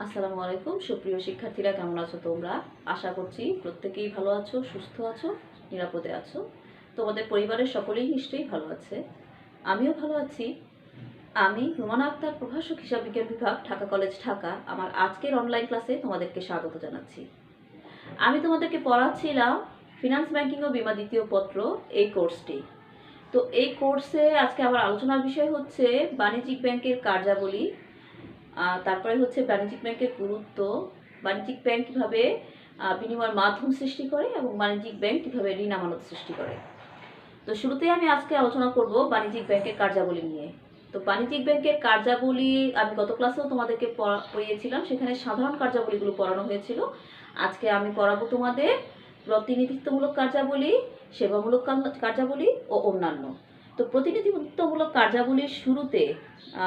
আসসালামু আলাইকুম সুপ্রিয় শিক্ষার্থীরা, কেমন আছো তোমরা? আশা করছি প্রত্যেকেই ভালো আছো, সুস্থ আছো, নিরাপদে আছো। তোমাদের পরিবারের সকলেই নিশ্চয়ই ভালো আছে। আমিও ভালো আছি। আমি রুমানা আক্তার, প্রভাষক হিসাব বিজ্ঞান বিভাগ, ঢাকা কলেজ, ঢাকা। আমার আজকের অনলাইন ক্লাসে তোমাদেরকে স্বাগত জানাচ্ছি। আমি তোমাদেরকে পড়াচ্ছিলাম ফিনান্স ব্যাংকিং ও বীমা দ্বিতীয় পত্র, এই কোর্সটি। তো এই কোর্সে আজকে আমার আলোচনার বিষয় হচ্ছে বাণিজ্যিক ব্যাংকের কার্যাবলী, তারপরে হচ্ছে বাণিজ্যিক ব্যাংকের গুরুত্ব, বাণিজ্যিক ব্যাংক কীভাবে বিনিময়ের মাধ্যম সৃষ্টি করে এবং বাণিজ্যিক ব্যাংক কীভাবে ঋণ আমানত সৃষ্টি করে। তো শুরুতেই আমি আজকে আলোচনা করব বাণিজ্যিক ব্যাংকের কার্যাবলী নিয়ে। তো বাণিজ্যিক ব্যাংকের কার্যাবলী আমি গত ক্লাসেও তোমাদেরকে পড়িয়েছিলাম, সেখানে সাধারণ কার্যাবলীগুলো পড়ানো হয়েছিল। আজকে আমি পড়াবো তোমাদের প্রতিনিধিত্বমূলক কার্যাবলী, সেবামূলক কার্যাবলী ও অন্যান্য। তো প্রতিনিধিত্বমূলক কার্যাবলীর শুরুতে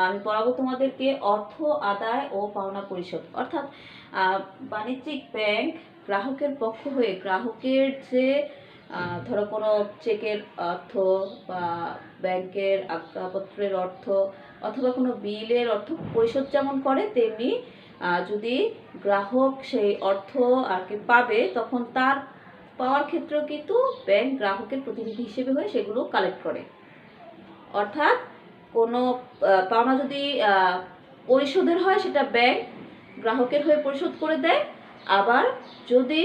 আমি পড়াবো তোমাদেরকে অর্থ আদায় ও পাওনা পরিশোধ। অর্থাৎ বাণিজ্যিক ব্যাংক গ্রাহকের পক্ষ হয়ে গ্রাহকের যে ধরো কোনো চেকের অর্থ বা ব্যাংকের আজ্ঞাপত্রের অর্থ অথবা কোনো বিলের অর্থ পরিশোধ যেমন করে, তেমনি যদি গ্রাহক সেই অর্থ আর কি পাবে, তখন তার পাওয়ার ক্ষেত্রেও কিন্তু ব্যাংক গ্রাহকের প্রতিনিধি হিসেবে হয়ে সেগুলো কালেক্ট করে। অর্থাৎ কোনো পাওনা যদি পরিশোধের হয়, সেটা ব্যাংক গ্রাহকের হয়ে পরিশোধ করে দেয়। আবার যদি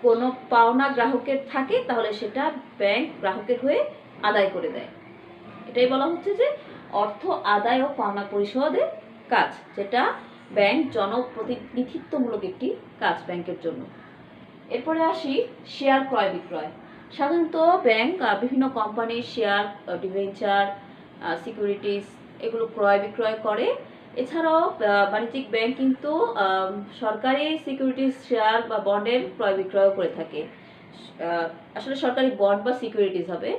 কোনো পাওনা গ্রাহকের থাকে, তাহলে সেটা ব্যাংক গ্রাহকের হয়ে আদায় করে দেয়। এটাই বলা হচ্ছে যে অর্থ আদায় ও পাওনা পরিশোধের কাজ, যেটা ব্যাংক জনপ্রতিনিধিত্বমূলক একটি কাজ ব্যাংকের জন্য। এরপরে আসি শেয়ার ক্রয় বিক্রয়। সাধারণত ব্যাংক বিভিন্ন কোম্পানির শেয়ার, ডিবেঞ্চার, সিকিউরিটিজ এগুলো ক্রয় বিক্রয় করে। এছাড়াও বাণিজ্যিক ব্যাংক কিন্তু সরকারি সিকিউরিটিজ, শেয়ার বা বন্ডের ক্রয় বিক্রয় করে থাকে। আসলে সরকারি বন্ড বা সিকিউরিটিজ হবে,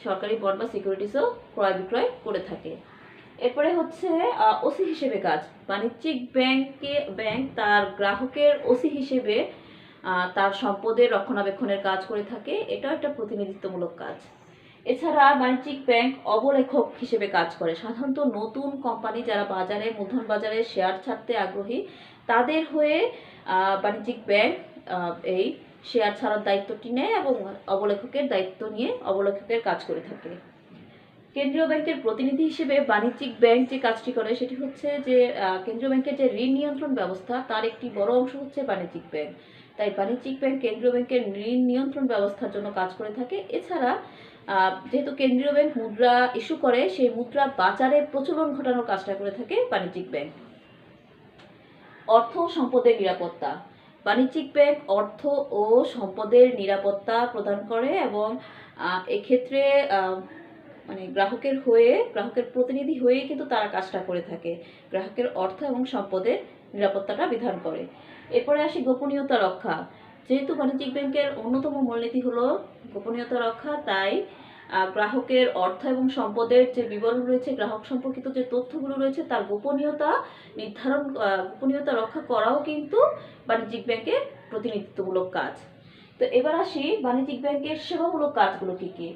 সরকারি বন্ড বা সিকিউরিটিজও ক্রয় বিক্রয় করে থাকে। এরপরে হচ্ছে ওসি হিসেবে কাজ। বাণিজ্যিক ব্যাংক তার গ্রাহকের ওসি হিসেবে তার সম্পদের রক্ষণাবেক্ষণের কাজ করে থাকে। এটাও একটা প্রতিনিধিত্বমূলক কাজ। এছাড়া বাণিজ্যিক ব্যাংক অবলেখক হিসেবে কাজ করে। সাধারণত নতুন কোম্পানি যারা বাজারে, মূলধন বাজারে শেয়ার ছাড়তে আগ্রহী, তাদের হয়ে বাণিজ্যিক ব্যাংক এই শেয়ার ছাড়ার দায়িত্বটি নেয় এবং অবলেখকের দায়িত্ব নিয়ে অবলেখকের কাজ করে থাকে। কেন্দ্রীয় ব্যাংকের প্রতিনিধি হিসেবে বাণিজ্যিক ব্যাংক যে কাজটি করে, সেটি হচ্ছে যে কেন্দ্রীয় ব্যাংকের যে ঋণ নিয়ন্ত্রণ ব্যবস্থা, তার একটি বড় অংশ হচ্ছে বাণিজ্যিক ব্যাংক। তাই বাণিজ্যিক ব্যাংক কেন্দ্রীয় ব্যাংকের ঋণ নিয়ন্ত্রণ ব্যবস্থার জন্য কাজ করে থাকে। এছাড়া যেহেতু কেন্দ্রীয় ব্যাংক মুদ্রা ইস্যু করে, সেই মুদ্রা বাজারে প্রচলন ঘটানোর কাজটা করে থাকে বাণিজ্যিক ব্যাংক। অর্থ ও সম্পদের নিরাপত্তা। বাণিজ্যিক ব্যাংক অর্থ ও সম্পদের নিরাপত্তা প্রদান করে এবং এক্ষেত্রে মানে গ্রাহকের প্রতিনিধি হয়ে কিন্তু তারা কাজটা করে থাকে। গ্রাহকের অর্থ এবং সম্পদের নিরাপত্তাটা বিধান করে। এরপরে আসি গোপনীয়তা রক্ষা। যেহেতু বাণিজ্যিক ব্যাংকের অন্যতম মূলনীতি হলো গোপনীয়তা রক্ষা, তাই গ্রাহকের অর্থ এবং সম্পদের যে বিবরণ রয়েছে, গ্রাহক সম্পর্কিত যে তথ্যগুলো রয়েছে, তার গোপনীয়তা রক্ষা করাও কিন্তু বাণিজ্যিক ব্যাংকের প্রতিনিধিত্বমূলক কাজ। তো এবার আসি বাণিজ্যিক ব্যাংকের সেবামূলক কাজগুলো কি কি।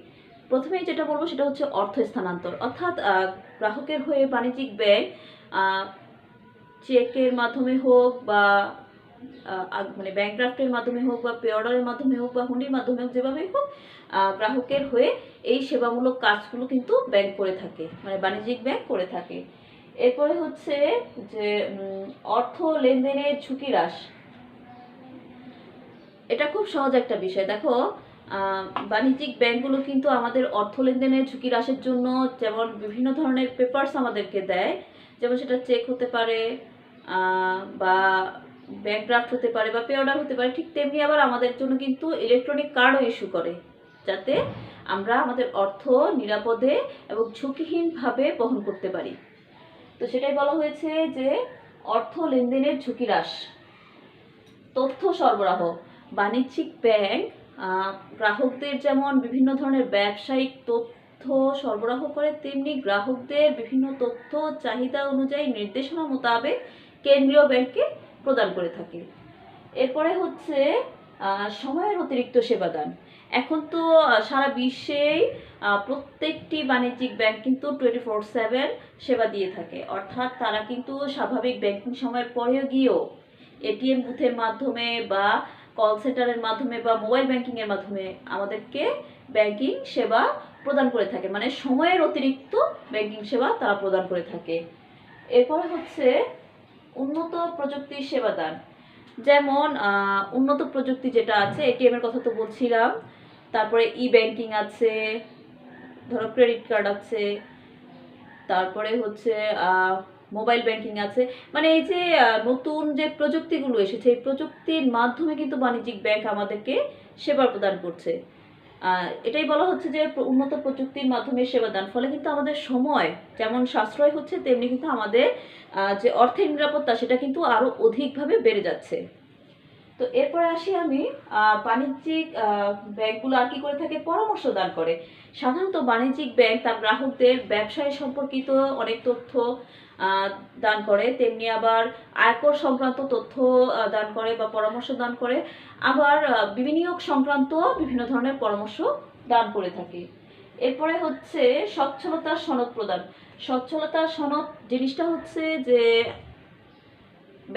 প্রথমেই যেটা বলবো সেটা হচ্ছে অর্থ স্থানান্তর। অর্থাৎ গ্রাহকের হয়ে বাণিজ্যিক ব্যাংক চেকের মাধ্যমে হোক বা মানে ব্যাংক ড্রাফটের মাধ্যমে হোক বা পে অর্ডারের মাধ্যমে হোক বা হুন্ডির মাধ্যমে হোক, যেভাবেই হোক গ্রাহকের হয়ে এই সেবামূলক কাজগুলো কিন্তু ব্যাংক করে থাকে, মানে বাণিজ্যিক ব্যাংক করে থাকে। এরপরে হচ্ছে যে অর্থ লেনদেনের ঝুঁকি হ্রাস। এটা খুব সহজ একটা বিষয়। দেখো, বাণিজ্যিক ব্যাংকগুলো কিন্তু আমাদের অর্থ লেনদেনের ঝুঁকি হ্রাসের জন্য যেমন বিভিন্ন ধরনের পেপারস আমাদেরকে দেয়, যেমন সেটা চেক হতে পারে বা ব্যাংক ড্রাফট হতে পারে বা পে অর্ডার হতে পারে, ঠিক তেমনি আবার আমাদের জন্য কিন্তু ইলেকট্রনিক কার্ডও ইস্যু করে, যাতে আমরা আমাদের অর্থ নিরাপদে এবং ঝুঁকিহীনভাবে বহন করতে পারি। তো সেটাই বলা হয়েছে যে অর্থ লেনদেনের ঝুঁকি হ্রাস। তথ্য সরবরাহ। বাণিজ্যিক ব্যাংক গ্রাহকদের যেমন বিভিন্ন ধরনের ব্যবসায়িক তথ্য সরবরাহ করে, তেমনি গ্রাহকদের বিভিন্ন তথ্য চাহিদা অনুযায়ী নির্দেশনা মোতাবেক কেন্দ্রীয় ব্যাংককে প্রদান করে থাকে। এরপরে হচ্ছে সময়ের অতিরিক্ত সেবাদান। এখন তো সারা বিশ্বেই প্রত্যেকটি বাণিজ্যিক ব্যাংক কিন্তু 24/7 সেবা দিয়ে থাকে, অর্থাৎ তারা কিন্তু স্বাভাবিক ব্যাংকিং সময়ের পরেও গিয়েও এটিএম বুথের মাধ্যমে বা কল সেন্টারের মাধ্যমে বা মোবাইল ব্যাংকিংয়ের মাধ্যমে আমাদেরকে ব্যাংকিং সেবা প্রদান করে থাকে, মানে সময়ের অতিরিক্ত ব্যাংকিং সেবা তারা প্রদান করে থাকে। এরপরে হচ্ছে উন্নত প্রযুক্তির সেবা দান, যেমন উন্নত প্রযুক্তি যেটা আছে, এটিএম এর কথা তো বলছিলাম, তারপরে ই ব্যাংকিং আছে, ধরো ক্রেডিট কার্ড আছে, তারপরে হচ্ছে মোবাইল ব্যাংকিং আছে। মানে এই যে নতুন যে প্রযুক্তিগুলো এসেছে, এই প্রযুক্তির মাধ্যমে কিন্তু বাণিজ্যিক ব্যাংক আমাদেরকে সেবা প্রদান করছে। এটাই বলা হচ্ছে যে উন্নত প্রযুক্তির মাধ্যমে সেবা দান, ফলে কিন্তু আমাদের সময় যেমন সাশ্রয় হচ্ছে, তেমনি কিন্তু আমাদের যে অর্থের নিরাপত্তা সেটা কিন্তু আরো অধিকভাবে বেড়ে যাচ্ছে। তো এরপরে আসি আমি, বাণিজ্যিক ব্যাংকগুলো আর কি করে থাকে, পরামর্শ দান করে। সাধারণত বাণিজ্যিক ব্যাংক তার গ্রাহকদের ব্যবসায় সম্পর্কিত অনেক তথ্য দান করে, তেমনি আবার আয়কর সংক্রান্ত তথ্য দান করে বা পরামর্শ দান করে, আবার বিনিয়োগ সংক্রান্ত বিভিন্ন ধরনের পরামর্শ দান করে থাকে। এরপরে হচ্ছে সচ্ছলতার সনদ প্রদান। সচ্ছলতার সনদ জিনিসটা হচ্ছে যে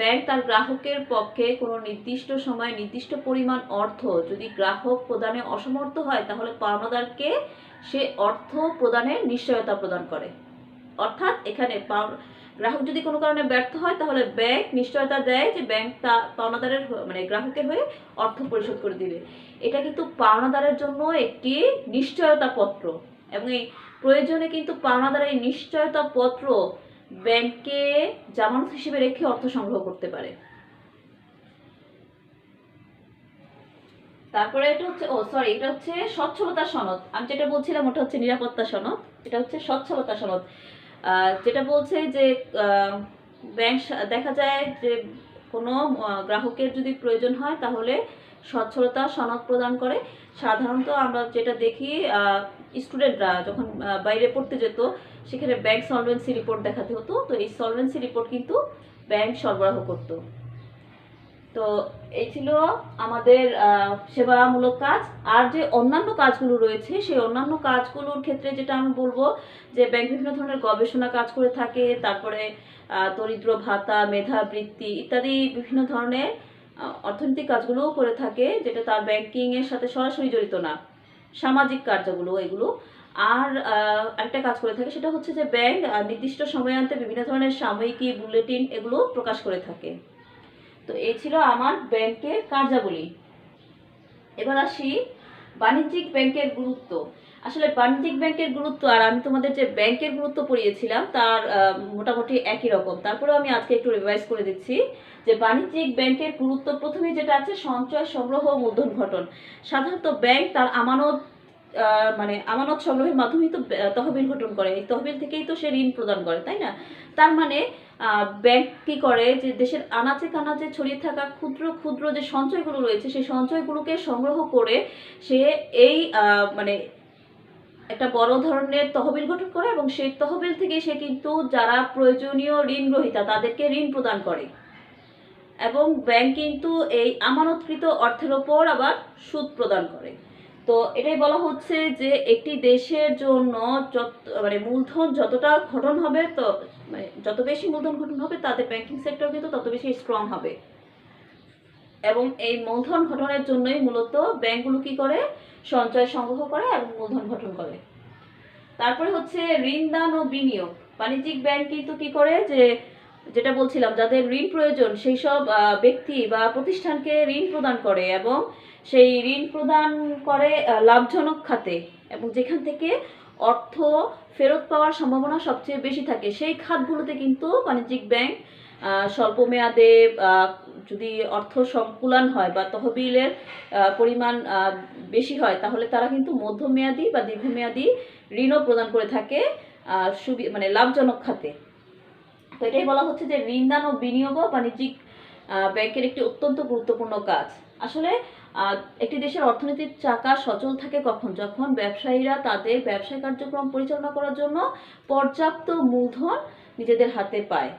ব্যাংক তার গ্রাহকের পক্ষে কোনো নির্দিষ্ট সময়ে নির্দিষ্ট পরিমাণ অর্থ যদি গ্রাহক প্রদানে অসমর্থ হয়, তাহলে পাওনাদারকে সে অর্থ প্রদানের নিশ্চয়তা প্রদান করে। অর্থাৎ এখানে গ্রাহক যদি কোনো কারণে ব্যর্থ হয়, তাহলে ব্যাংক নিশ্চয়তা দেয় যে ব্যাংক তা পাওনাদারের মানে গ্রাহকের হয়ে অর্থ পরিশোধ করে দিবে। এটা কিন্তু পাওনাদারের জন্য একটি নিশ্চয়তা পত্র, এবং এই প্রয়োজনে কিন্তু পাওনাদারের নিশ্চয়তা পত্র ব্যাংকে জামানত হিসেবে রেখে অর্থ সংগ্রহ করতে পারে। তারপরে এটা হচ্ছে এটা হচ্ছে সচ্ছলতা সনদ। আমি যেটা বলছিলাম ওটা হচ্ছে নিরাপত্তা সনদ, এটা হচ্ছে সচ্ছলতা সনদ। যেটা বলছে যে ব্যাংক দেখা যায় যে কোনো গ্রাহকের যদি প্রয়োজন হয়, তাহলে সচ্ছলতা সনদ প্রদান করে। সাধারণত আমরা যেটা দেখি, স্টুডেন্টরা যখন বাইরে পড়তে যেত, সেখানে ব্যাংক সলভেন্সি রিপোর্ট দেখাতে হতো। তো এই সলভেন্সি রিপোর্ট কিন্তু ব্যাংক সরবরাহ করতো। তো এই ছিল আমাদের সেবামূলক কাজ। আর যে অন্যান্য কাজগুলো রয়েছে, সেই অন্যান্য কাজগুলোর ক্ষেত্রে যেটা আমি বলবো যে ব্যাংক বিভিন্ন ধরনের গবেষণা কাজ করে থাকে, তারপরে দরিদ্র ভাতা, মেধাবৃত্তি ইত্যাদি বিভিন্ন ধরনের অর্থনৈতিক কাজগুলোও করে থাকে, যেটা তার ব্যাংকিং এর সাথে সরাসরি জড়িত না, সামাজিক কার্যগুলো এগুলো। আর একটা কাজ করে থাকে, সেটা হচ্ছে যে ব্যাংক নির্দিষ্ট সময়ান্তে বিভিন্ন ধরনের সাময়িকী, বুলেটিন এগুলো প্রকাশ করে থাকে। তো এই ছিল আমার ব্যাংকের কার্যাবলী। এবার আসি বাণিজ্যিক ব্যাংকের গুরুত্ব। আসলে বাণিজ্যিক ব্যাংকের গুরুত্ব আর আমি তোমাদের যে ব্যাংকের গুরুত্ব পড়িয়েছিলাম তার মোটামুটি একই রকম। তারপরেও আমি আজকে একটু রিভাইজ করে দিচ্ছি যে বাণিজ্যিক ব্যাংকের গুরুত্ব প্রথমে যেটা আছে, সঞ্চয়, সংগ্রহ ও মূলধন গঠন। সাধারণত ব্যাংক তার আমানত মানে আমানত সংগ্রহের মাধ্যমেই তো তহবিল গঠন করে, এই তহবিল থেকেই তো সে ঋণ প্রদান করে, তাই না? তার মানে ব্যাংক কি করে, যে দেশের আনাচে কানাচে ছড়িয়ে থাকা ক্ষুদ্র ক্ষুদ্র যে সঞ্চয়গুলো রয়েছে, সেই সঞ্চয়গুলোকে সংগ্রহ করে সে এই মানে একটা বড় ধরনের তহবিল গঠন করে, এবং সেই তহবিল থেকে সে কিন্তু যারা প্রয়োজনীয় ঋণ গ্রহীতা তাদেরকে ঋণ প্রদান করে, এবং ব্যাংক কিন্তু এই আমানতকৃত অর্থের ওপর আবার সুদ প্রদান করে। তো এটাই বলা হচ্ছে যে একটি দেশের জন্য মানে মূলধন যতটা গঠন হবে, তো মানে যত বেশি মূলধন গঠন হবে, তাদের ব্যাংকিং সেক্টর কিন্তু তত বেশি স্ট্রং হবে। এবং এই মূলধন গঠনের জন্যই মূলত ব্যাংকগুলো কি করে, সঞ্চয় সংগ্রহ করে এবং মূলধন গঠন করে। তারপরে হচ্ছে ঋণ দান ও বিনিয়োগ। বাণিজ্যিক ব্যাংক কিন্তু কি করে, যে যেটা বলছিলাম, যাদের ঋণ প্রয়োজন সেই সব ব্যক্তি বা প্রতিষ্ঠানকে ঋণ প্রদান করে, এবং সেই ঋণ প্রদান করে লাভজনক খাতে, এবং যেখান থেকে অর্থ ফেরত পাওয়ার সম্ভাবনা সবচেয়ে বেশি থাকে, সেই খাতগুলোতে কিন্তু বাণিজ্যিক ব্যাংক স্বল্প মেয়াদে যদি অর্থ সংকুলান হয় বা তহবিলের পরিমাণ বেশি হয়, তাহলে তারা কিন্তু মধ্যমেয়াদী বা দীর্ঘমেয়াদী ঋণও প্রদান করে থাকে মানে লাভজনক খাতে। তো এটাই বলা হচ্ছে যে ঋণ দান ও বিনিয়োগও বাণিজ্যিক ব্যাংকের একটি অত্যন্ত গুরুত্বপূর্ণ কাজ। আসলে একটি দেশের অর্থনীতির চাকা সচল থাকে কখন, যখন ব্যবসায়ীরা তাদের ব্যবসায় কার্যক্রম পরিচালনা করার জন্য পর্যাপ্ত মূলধন নিজেদের হাতে পায়।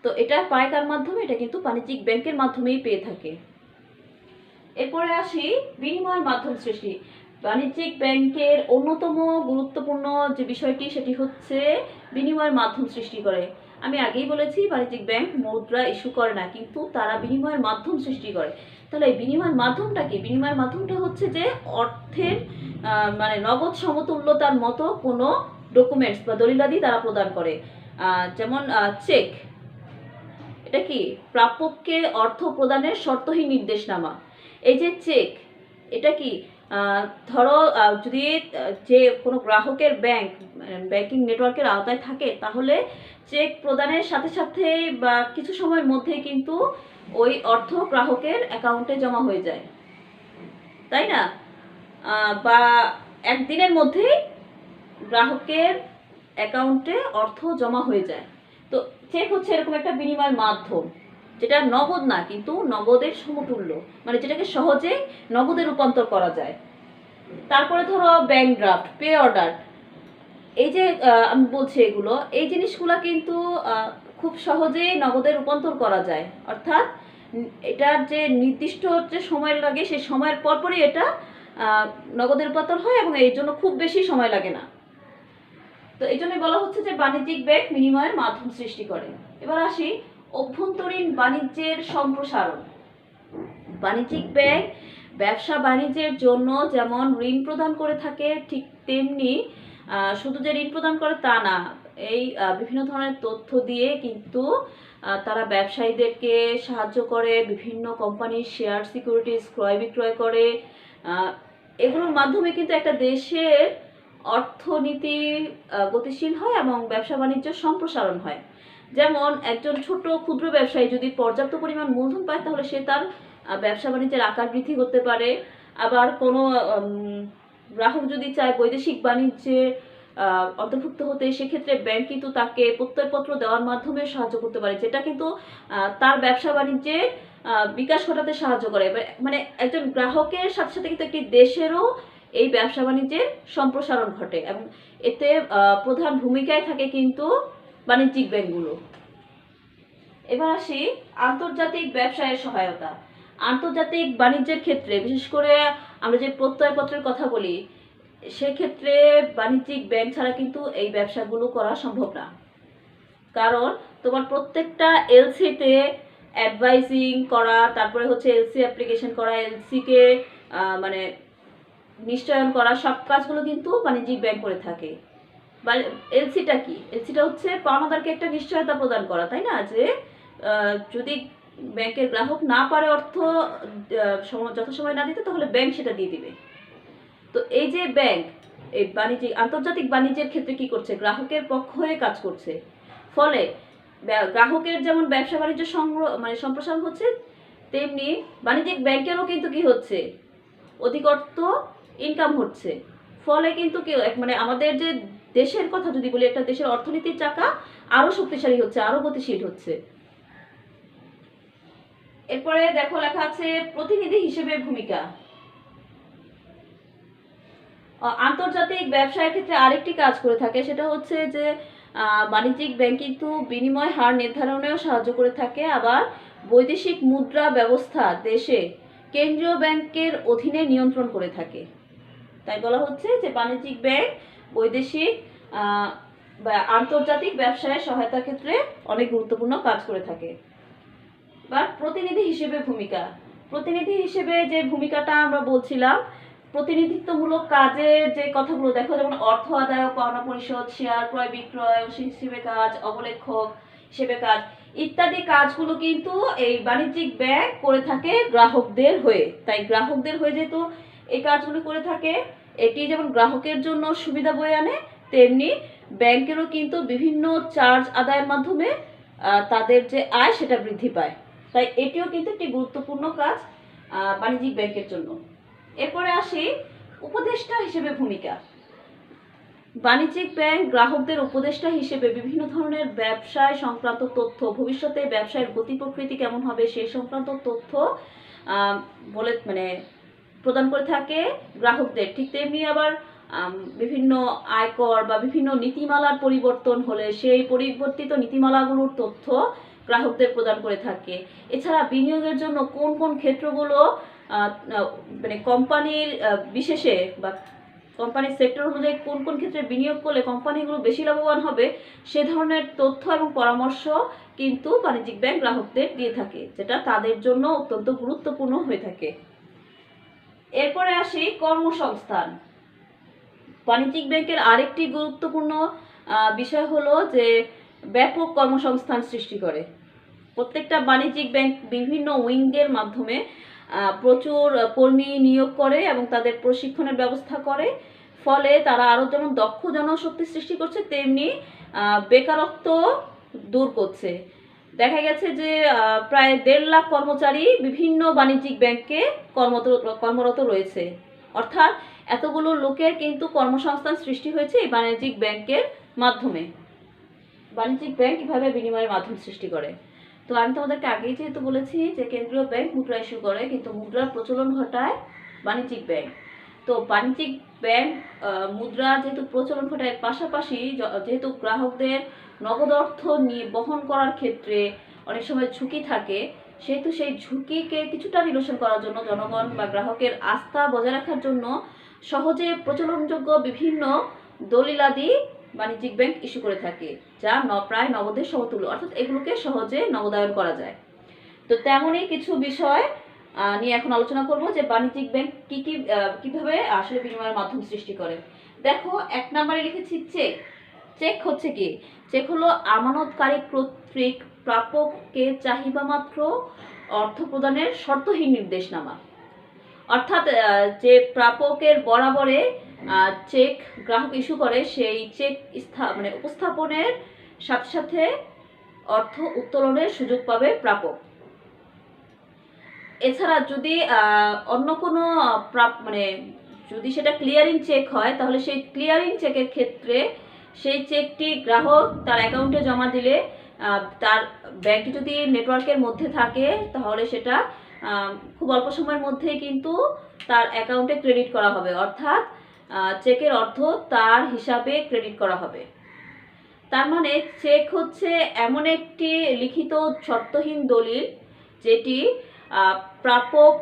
তো এটা পায় কার মাধ্যমে, এটা কিন্তু বাণিজ্যিক ব্যাংকের মাধ্যমেই পেয়ে থাকে। এরপরে আসি বিনিময় মাধ্যম সৃষ্টি। বাণিজ্যিক ব্যাংকের অন্যতম গুরুত্বপূর্ণ যে বিষয়টি সেটি হচ্ছে বিনিময়ের মাধ্যম সৃষ্টি করে। আমি আগেই বলেছি বাণিজ্যিক ব্যাংক মুদ্রা ইস্যু করে না, কিন্তু তারা বিনিময়ের মাধ্যম সৃষ্টি করে। তাহলে এই বিনিময়ের মাধ্যমটা কি? বিনিময়ের মাধ্যমটা হচ্ছে যে অর্থের মানে নগদ সমতুল্যতার মতো কোনো ডকুমেন্টস বা দলিলাদি তারা প্রদান করে। যেমন চেক, এটা কি? প্রাপককে অর্থ প্রদানের শর্তহীন নির্দেশনামা। এই যে চেক, এটা কি? ধরো যদি যে কোনো গ্রাহকের ব্যাংকিং নেটওয়ার্কের আওতায় থাকে, তাহলে চেক প্রদানের সাথে সাথে বা কিছু সময়ের মধ্যে কিন্তু ওই অর্থ গ্রাহকের অ্যাকাউন্টে জমা হয়ে যায়, তাই না? বা একদিনের মধ্যেই গ্রাহকের অ্যাকাউন্টে অর্থ জমা হয়ে যায়। তো চেক হচ্ছে এরকম একটা বিনিময় মাধ্যম, যেটা নগদ না কিন্তু নগদের সমতুল্য, মানে যেটাকে সহজে নগদে রূপান্তর করা যায়। তারপরে ধরো ব্যাংক ড্রাফট, পে অর্ডার, এই যে আমি বলছি এগুলো, এই জিনিসগুলো কিন্তু খুব সহজেই নগদে রূপান্তর করা যায়। অর্থাৎ এটার যে নির্দিষ্ট যে সময় লাগে সেই সময়ের পরপরই এটা নগদে রূপান্তর হয় এবং এই জন্য খুব বেশি সময় লাগে না। তো এই জন্যই বলা হচ্ছে যে বাণিজ্যিক ব্যাংক বিনিময়ের মাধ্যম সৃষ্টি করে। এবার আসি অভ্যন্তরীণ বাণিজ্যের সম্প্রসারণ। বাণিজ্যিক ব্যাংক ব্যবসা বাণিজ্যের জন্য যেমন ঋণ প্রদান করে থাকে, ঠিক তেমনি শুধু যে ঋণ প্রদান করে তা না, এই বিভিন্ন ধরনের তথ্য দিয়ে কিন্তু তারা ব্যবসায়ীদেরকে সাহায্য করে, বিভিন্ন কোম্পানির শেয়ার সিকিউরিটিজ ক্রয় বিক্রয় করে। এগুলোর মাধ্যমে কিন্তু একটা দেশের অর্থনীতি গতিশীল হয় এবং ব্যবসা বাণিজ্য সম্প্রসারণ হয়। যেমন একজন ছোট ক্ষুদ্র ব্যবসায়ী যদি পর্যাপ্ত পরিমাণ মূলধন পায়, তাহলে সে তার ব্যবসা বাণিজ্যের আকার বৃদ্ধি করতে পারে। আবার কোনো গ্রাহক যদি চায় বৈদেশিক বাণিজ্যে অন্তর্ভুক্ত হতে, সেক্ষেত্রে ব্যাংক কিন্তু তাকে প্রত্যয়পত্র দেওয়ার মাধ্যমে সাহায্য করতে পারে, যেটা কিন্তু তার ব্যবসা বাণিজ্যে বিকাশ ঘটাতে সাহায্য করে। মানে একজন গ্রাহকের সাথে সাথে কিন্তু একটি দেশেরও এই ব্যবসা বাণিজ্যের সম্প্রসারণ ঘটে এবং এতে প্রধান ভূমিকায় থাকে কিন্তু বাণিজ্যিক ব্যাংকগুলো। এবার আসি আন্তর্জাতিক ব্যবসায়ের সহায়তা। আন্তর্জাতিক বাণিজ্যের ক্ষেত্রে বিশেষ করে আমরা যে প্রত্যয়পত্রের কথা বলি, সেক্ষেত্রে বাণিজ্যিক ব্যাংক ছাড়া কিন্তু এই ব্যবসাগুলো করা সম্ভব না। কারণ তোমার প্রত্যেকটা এলসিতে অ্যাডভাইজিং করা, তারপরে হচ্ছে এলসি অ্যাপ্লিকেশন করা, এলসিকে মানে নিশ্চয়ন করা, সব কাজগুলো কিন্তু বাণিজ্যিক ব্যাংক করে থাকে। এলসিটা কি? এলসিটা হচ্ছে পাওনাদারকে একটা নিশ্চয়তা প্রদান করা, তাই না? যে যদি ব্যাংকের গ্রাহক না পারে অর্থ যথাসময় না দিতে, তাহলে ব্যাংক সেটা দিয়ে দিবে। তো এই যে ব্যাংক এই আন্তর্জাতিক বাণিজ্যের ক্ষেত্রে কি করছে? গ্রাহকের পক্ষ হয়ে কাজ করছে। ফলে গ্রাহকের যেমন ব্যবসা বাণিজ্য সম্প্রসারণ হচ্ছে, তেমনি বাণিজ্যিক ব্যাংকেরও কিন্তু কি হচ্ছে? অধিক অর্থ ইনকাম হচ্ছে। ফলে কিন্তু কি মানে আমাদের যে দেশের কথা যদি বলি, একটা দেশের অর্থনীতির চাকা আরো শক্তিশালী হচ্ছে, আরো গতিশীল হচ্ছে। এরপরে দেখো লেখা আছে প্রতিনিধি হিসেবে ভূমিকা। আন্তর্জাতিক ব্যবসায়ের ক্ষেত্রে আরেকটি কাজ করে থাকে, সেটা হচ্ছে যে বাণিজ্যিক ব্যাংক কিন্তু বিনিময় হার নির্ধারণেও সাহায্য করে থাকে। আবার বৈদেশিক মুদ্রা ব্যবস্থা দেশে কেন্দ্রীয় ব্যাংকের অধীনে নিয়ন্ত্রণ করে থাকে। তাই বলা হচ্ছে যে বাণিজ্যিক ব্যাংক বৈদেশিক বা আন্তর্জাতিক ব্যবসায়ের সহায়তার ক্ষেত্রে অনেক গুরুত্বপূর্ণ কাজ করে থাকে। বা প্রতিনিধি হিসেবে ভূমিকা। প্রতিনিধি হিসেবে যে ভূমিকাটা আমরা বলছিলাম, প্রতিনিধিত্বমূলক কাজের যে কথাগুলো দেখো, যেমন অর্থ আদায়, পাওনা পরিশোধ, শেয়ার ক্রয় বিক্রয় হিসেবে কাজ, অবলেখক হিসেবে কাজ ইত্যাদি কাজগুলো কিন্তু এই বাণিজ্যিক ব্যাংক করে থাকে গ্রাহকদের হয়ে। তাই গ্রাহকদের হয়ে যেহেতু এই কাজগুলো করে থাকে, এটি যেমন গ্রাহকের জন্য সুবিধা বয়ে আনে, তেমনি ব্যাংকেরও কিন্তু বিভিন্ন চার্জ আদায়ের মাধ্যমে তাদের যে আয় সেটা বৃদ্ধি পায়। তাই এটিও কিন্তু একটি গুরুত্বপূর্ণ কাজ বাণিজ্যিক ব্যাংকের জন্য। এরপরে আসি উপদেষ্টা হিসেবে ভূমিকা। বাণিজ্যিক ব্যাংক গ্রাহকদের উপদেষ্টা হিসেবে বিভিন্ন ধরনের ব্যবসায় সংক্রান্ত তথ্য, ভবিষ্যতে ব্যবসায়ের গতি প্রকৃতি কেমন হবে সেই সংক্রান্ত তথ্য প্রদান করে থাকে গ্রাহকদের। ঠিক তেমনি আবার বিভিন্ন আয়কর বা বিভিন্ন নীতিমালার পরিবর্তন হলে সেই পরিবর্তিত নীতিমালাগুলোর তথ্য গ্রাহকদের প্রদান করে থাকে। এছাড়া বিনিয়োগের জন্য কোন কোন ক্ষেত্রগুলো মানে কোম্পানির বিশেষে বা কোম্পানির সেক্টর অনুযায়ী কোন কোন ক্ষেত্রে বিনিয়োগ করলে কোম্পানিগুলো বেশি লাভবান হবে, সে ধরনের তথ্য এবং পরামর্শ কিন্তু বাণিজ্যিক ব্যাংক গ্রাহকদের দিয়ে থাকে, যেটা তাদের জন্য অত্যন্ত গুরুত্বপূর্ণ হয়ে থাকে। এরপরে আসি কর্মসংস্থান। বাণিজ্যিক ব্যাংকের আরেকটি গুরুত্বপূর্ণ বিষয় হলো যে ব্যাপক কর্মসংস্থান সৃষ্টি করে। প্রত্যেকটা বাণিজ্যিক ব্যাংক বিভিন্ন উইংয়ের মাধ্যমে প্রচুর কর্মী নিয়োগ করে এবং তাদের প্রশিক্ষণের ব্যবস্থা করে। ফলে তারা আরও যেমন দক্ষ জনশক্তি সৃষ্টি করছে, তেমনি বেকারত্ব দূর করছে। দেখা গেছে যে প্রায় 1.5 লাখ কর্মচারী বিভিন্ন বাণিজ্যিক ব্যাংকে কর্মরত রয়েছে। অর্থাৎ এতগুলো লোকের কিন্তু কর্মসংস্থান সৃষ্টি হয়েছে এই বাণিজ্যিক ব্যাংকের মাধ্যমে। বাণিজ্যিক ব্যাংক কীভাবে বিনিময়ের মাধ্যম সৃষ্টি করে? তো আমি তোমাদেরকে আগেই যেহেতু বলেছি যে কেন্দ্রীয় ব্যাংক মুদ্রা ইস্যু করে, কিন্তু মুদ্রার প্রচলন ঘটায় বাণিজ্যিক ব্যাংক। তো বাণিজ্যিক ব্যাংক মুদ্রা যেহেতু প্রচলন ঘটায়, পাশাপাশি যেহেতু গ্রাহকদের নগদ অর্থ নিয়ে বহন করার ক্ষেত্রে অনেক সময় ঝুঁকি থাকে, সেহেতু সেই ঝুঁকিকে কিছুটা নিরসন করার জন্য জনগণ বা গ্রাহকের আস্থা বজায় রাখার জন্য সহজে প্রচলনযোগ্য বিভিন্ন দলিলাদি বাণিজ্যিক ব্যাংক ইস্যু করে থাকে, যা প্রায় নগদের সমতুল্য, অর্থাৎ এগুলোকে সহজে নগদায়ন করা যায়। তো তেমনই কিছু বিষয় নিয়ে এখন আলোচনা করব যে বাণিজ্যিক ব্যাংক কিভাবে আসলে বিনিময়ের মাধ্যম সৃষ্টি করে। দেখো, 1 নম্বরে লিখেছি চেক। চেক হচ্ছে কি? চেক হলো আমানতকারী কর্তৃক প্রাপককে চাহিদা মাত্র অর্থ প্রদানের শর্তহীন নির্দেশনামা। অর্থাৎ যে প্রাপকের বরাবরে চেক গ্রাহক ইস্যু করে, সেই চেক মানে উপস্থাপনের সাথে সাথে অর্থ উত্তোলনের সুযোগ পাবে প্রাপক। এছাড়া যদি অন্য কোনো মানে যদি সেটা ক্লিয়ারিং চেক হয়, তাহলে সেই ক্লিয়ারিং চেকের ক্ষেত্রে সেই চেকটি গ্রাহক তার অ্যাকাউন্টে জমা দিলে তার ব্যাংকটি যদি নেটওয়ার্কের মধ্যে থাকে, তাহলে সেটা খুব অল্প সময়ের মধ্যেই কিন্তু তার অ্যাকাউন্টে ক্রেডিট করা হবে, অর্থাৎ চেকের অর্থ তার হিসাবে ক্রেডিট করা হবে। তার মানে চেক হচ্ছে এমন একটি লিখিত শর্তহীন দলিল যেটি প্রাপক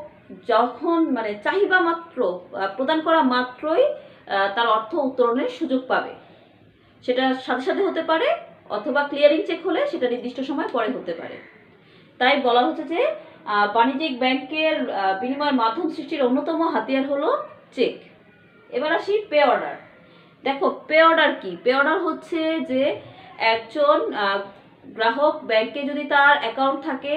যখন মানে চাহিদা মাত্র প্রদান করা মাত্রই তার অর্থ উত্তোলনের সুযোগ পাবে। সেটা সাথে সাথে হতে পারে, অথবা ক্লিয়ারিং চেক হলে সেটা নির্দিষ্ট সময় পরে হতে পারে। তাই বলা হচ্ছে যে বাণিজ্যিক ব্যাংকের বিনিময়ের মাধ্যম সৃষ্টির অন্যতম হাতিয়ার হলো চেক। এবার আসি পে অর্ডার। দেখো, পে অর্ডার কি? পে অর্ডার হচ্ছে যে একজন গ্রাহক ব্যাংকে যদি তার অ্যাকাউন্ট থাকে,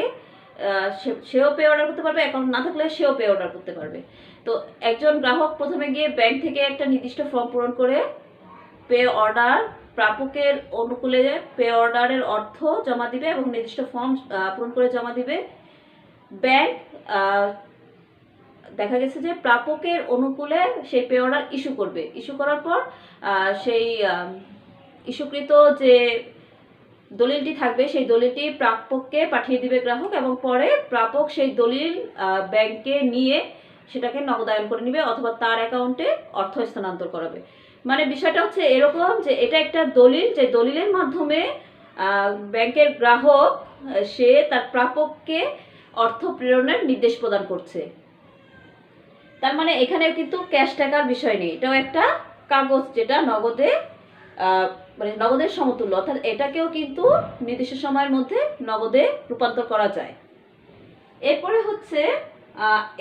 সেও পে অর্ডার করতে পারবে, অ্যাকাউন্ট না থাকলে সেও পে অর্ডার করতে পারবে। তো একজন গ্রাহক প্রথমে গিয়ে ব্যাংক থেকে একটা নির্দিষ্ট ফর্ম পূরণ করে পে অর্ডার প্রাপকের অনুকূলে পে অর্ডারের অর্থ জমা দিবে এবং নির্দিষ্ট ফর্ম পূরণ করে জমা দিবে। ব্যাংক দেখা গেছে যে প্রাপকের অনুকূলে সেই পে অর্ডার ইস্যু করবে। ইস্যু করার পর সেই ইস্যুকৃত যে দলিলটি থাকবে, সেই দলিলটি প্রাপককে পাঠিয়ে দিবে গ্রাহক, এবং পরে প্রাপক সেই দলিল ব্যাংকে নিয়ে সেটাকে নগদায়ন করে নেবে অথবা তার অ্যাকাউন্টে অর্থ স্থানান্তর করাবে। মানে বিষয়টা হচ্ছে এরকম যে এটা একটা দলিল, যে দলিলের মাধ্যমে ব্যাংকের গ্রাহক সে তার প্রাপককে অর্থ প্রেরণের নির্দেশ প্রদান করছে। তার মানে এখানে কিন্তু ক্যাশ টাকার বিষয় নেই, এটাও একটা কাগজ যেটা নগদে মানে নগদের সমতুল্য, অর্থাৎ এটাকেও কিন্তু নির্দিষ্ট সময়ের মধ্যে নগদে রূপান্তর করা যায়। এরপরে হচ্ছে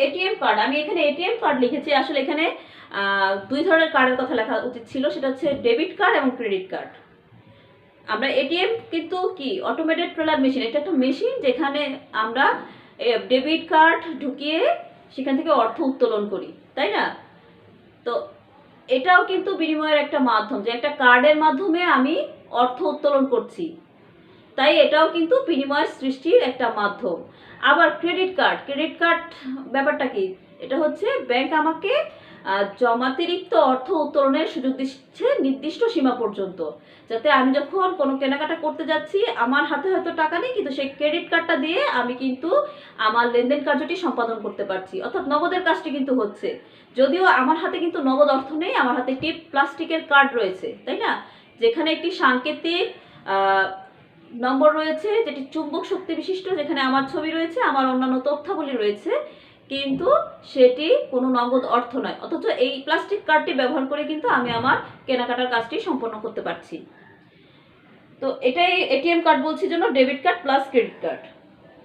এটিএম কার্ড। আমি এখানে এটিএম কার্ড লিখেছি, আসলে এখানে 2 ধরনের কার্ডের কথা লেখা উচিত ছিল, সেটা হচ্ছে ডেবিট কার্ড এবং ক্রেডিট কার্ড। আমরা এটিএম কিন্তু কি অটোমেটেড টেলার মেশিন, এটা একটা মেশিন যেখানে আমরা ডেবিট কার্ড ঢুকিয়ে সেখান থেকে অর্থ উত্তোলন করি, তাই না? তো এটাও কিন্তু বিনিময়ের একটা মাধ্যম, যে একটা কার্ডের মাধ্যমে আমি অর্থ উত্তোলন করছি, তাই এটাও কিন্তু বিনিময়ের সৃষ্টির একটা মাধ্যম। আবার ক্রেডিট কার্ড ব্যাপারটা কি? এটা হচ্ছে ব্যাংক আমাকে জমাতিরিক্ত অর্থ উত্তোলনের সুযোগ দিচ্ছে নির্দিষ্ট সীমা পর্যন্ত, যাতে আমি যখন কোনো কেনাকাটা করতে যাচ্ছি আমার হাতে হয়তো টাকা নেই, কিন্তু সেই ক্রেডিট কার্ডটা দিয়ে আমি কিন্তু আমার লেনদেন কার্যটি সম্পাদন করতে পারছি, অর্থাৎ নগদের কাজটি কিন্তু হচ্ছে। যদিও আমার হাতে কিন্তু নগদ অর্থ নেই, আমার হাতে একটি প্লাস্টিকের কার্ড রয়েছে, তাই না, যেখানে একটি সাংকেতিক নম্বর রয়েছে যেটি চুম্বক শক্তি বিশিষ্ট, যেখানে আমার ছবি রয়েছে, আমার অন্যান্য তথ্যাবলী রয়েছে, কিন্তু সেটি কোনো নগদ অর্থ নয়। অথচ এই প্লাস্টিক কার্ডটি ব্যবহার করে কিন্তু আমি আমার কেনাকাটার কাজটি সম্পন্ন করতে পারছি। তো এটাই এটিএম কার্ড বলছি জন্য debit card plus credit card.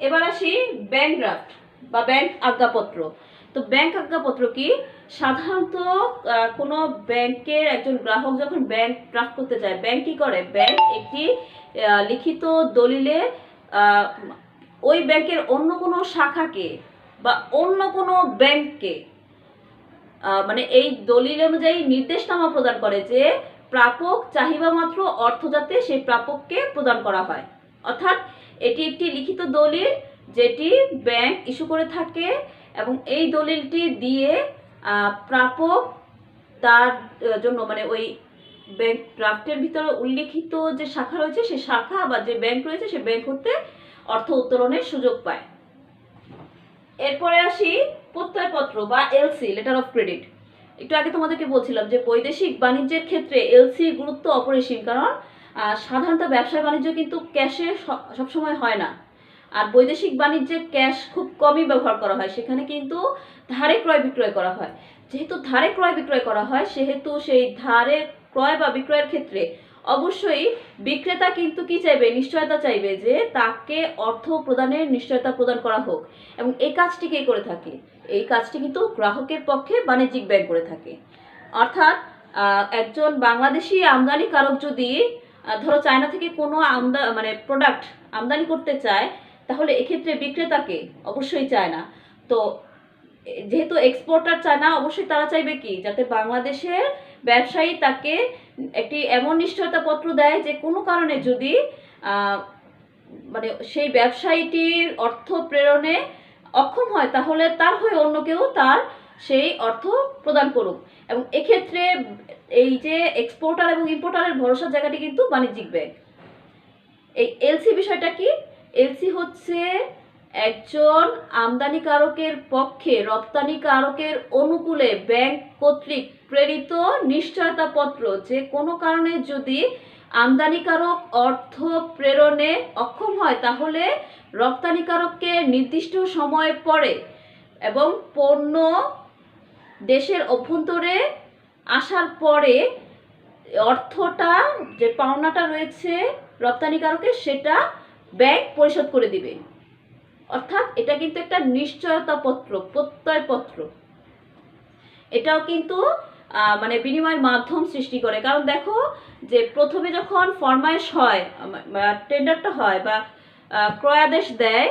এবার আসি ব্যাংক ড্রাফট বা ব্যাংক আজ্ঞাপত্র। তো ব্যাংক আজ্ঞাপত্র কি? সাধারণত কোনো ব্যাংকের একজন গ্রাহক যখন ব্যাংক ড্রাফট করতে চায়, ব্যাংক কি করে? ব্যাংক একটি লিখিত দলিলে ওই ব্যাংকের অন্য কোনো শাখাকে বা অন্য কোনো ব্যাংককে মানে এই দলিল অনুযায়ী নির্দেশনামা প্রদান করে যে প্রাপক চাহিদা মাত্র অর্থ যাতে সেই প্রাপককে প্রদান করা হয়। অর্থাৎ এটি একটি লিখিত দলিল যেটি ব্যাংক ইস্যু করে থাকে, এবং এই দলিলটি দিয়ে প্রাপক তার জন্য মানে ওই ব্যাংক ড্রাফটের ভিতরে উল্লেখিত যে শাখা রয়েছে সেই শাখা বা যে ব্যাংক রয়েছে সেই ব্যাংক হতে অর্থ উত্তোলনের সুযোগ পায়। এরপরে আসি প্রত্যয়পত্র বা এলসি, লেটার অফ ক্রেডিট। একটু আগে তোমাদেরকে বলছিলাম যে বৈদেশিক বাণিজ্যের ক্ষেত্রে এলসির গুরুত্ব অপরিসীম, কারণ সাধারণত ব্যবসা বাণিজ্য কিন্তু ক্যাশে সবসময় হয় না, আর বৈদেশিক বাণিজ্যে ক্যাশ খুব কমই ব্যবহার করা হয়, সেখানে কিন্তু ধারে ক্রয় বিক্রয় করা হয়। যেহেতু ধারে ক্রয় বিক্রয় করা হয়, সেহেতু সেই ধারে ক্রয় বা বিক্রয়ের ক্ষেত্রে অবশ্যই বিক্রেতা কিন্তু কি চাইবে? নিশ্চয়তা চাইবে যে তাকে অর্থ প্রদানের নিশ্চয়তা প্রদান করা হোক, এবং এই কাজটি কে করে থাকে? এই কাজটি কিন্তু গ্রাহকের পক্ষে বাণিজ্যিক ব্যাংক করে থাকে। অর্থাৎ একজন বাংলাদেশি আমদানিকারক যদি ধরো চায়না থেকে কোনো মানে প্রোডাক্ট আমদানি করতে চায়, তাহলে এক্ষেত্রে বিক্রেতাকে অবশ্যই চায় না। তো যেহেতু এক্সপোর্টার চায় না, অবশ্যই তারা চাইবে কি? যাতে বাংলাদেশের ব্যবসায়ী তাকে একটি এমন নিশ্চয়তা পত্র দেয় যে কোনো কারণে যদি মানে সেই ব্যবসায়ীটির অর্থ প্রেরণে অক্ষম হয়, তাহলে তার হয়ে অন্য কেউ তার সেই অর্থ প্রদান করুক। এবং এক্ষেত্রে এই যে এক্সপোর্টার এবং ইম্পোর্টারের ভরসার জায়গাটি কিন্তু বাণিজ্যিক ব্যাংক। এই এলসি বিষয়টা কি? এলসি হচ্ছে একজন আমদানিকারকের পক্ষে রপ্তানিকারকের অনুকূলে ব্যাংক কর্তৃক প্রেরিত নিশ্চয়তা পত্র, যে কোনো কারণে যদি আমদানিকারক অর্থ প্রেরণে অক্ষম হয়, তাহলে রপ্তানিকারককে নির্দিষ্ট সময় পরে এবং পণ্য দেশের অভ্যন্তরে আসার পরে অর্থটা যে পাওনাটা রয়েছে রপ্তানিকারকের, সেটা ব্যাংক পরিশোধ করে দিবে। অর্থাৎ এটা কিন্তু একটা নিশ্চয়তা পত্র, প্রত্যয়পত্র। এটাও কিন্তু মানে বিনিময়ের মাধ্যম সৃষ্টি করে। কারণ দেখো যে প্রথমে যখন ফরমায়েশ হয়, টেন্ডারটা হয় বা ক্রয়াদেশ দেয়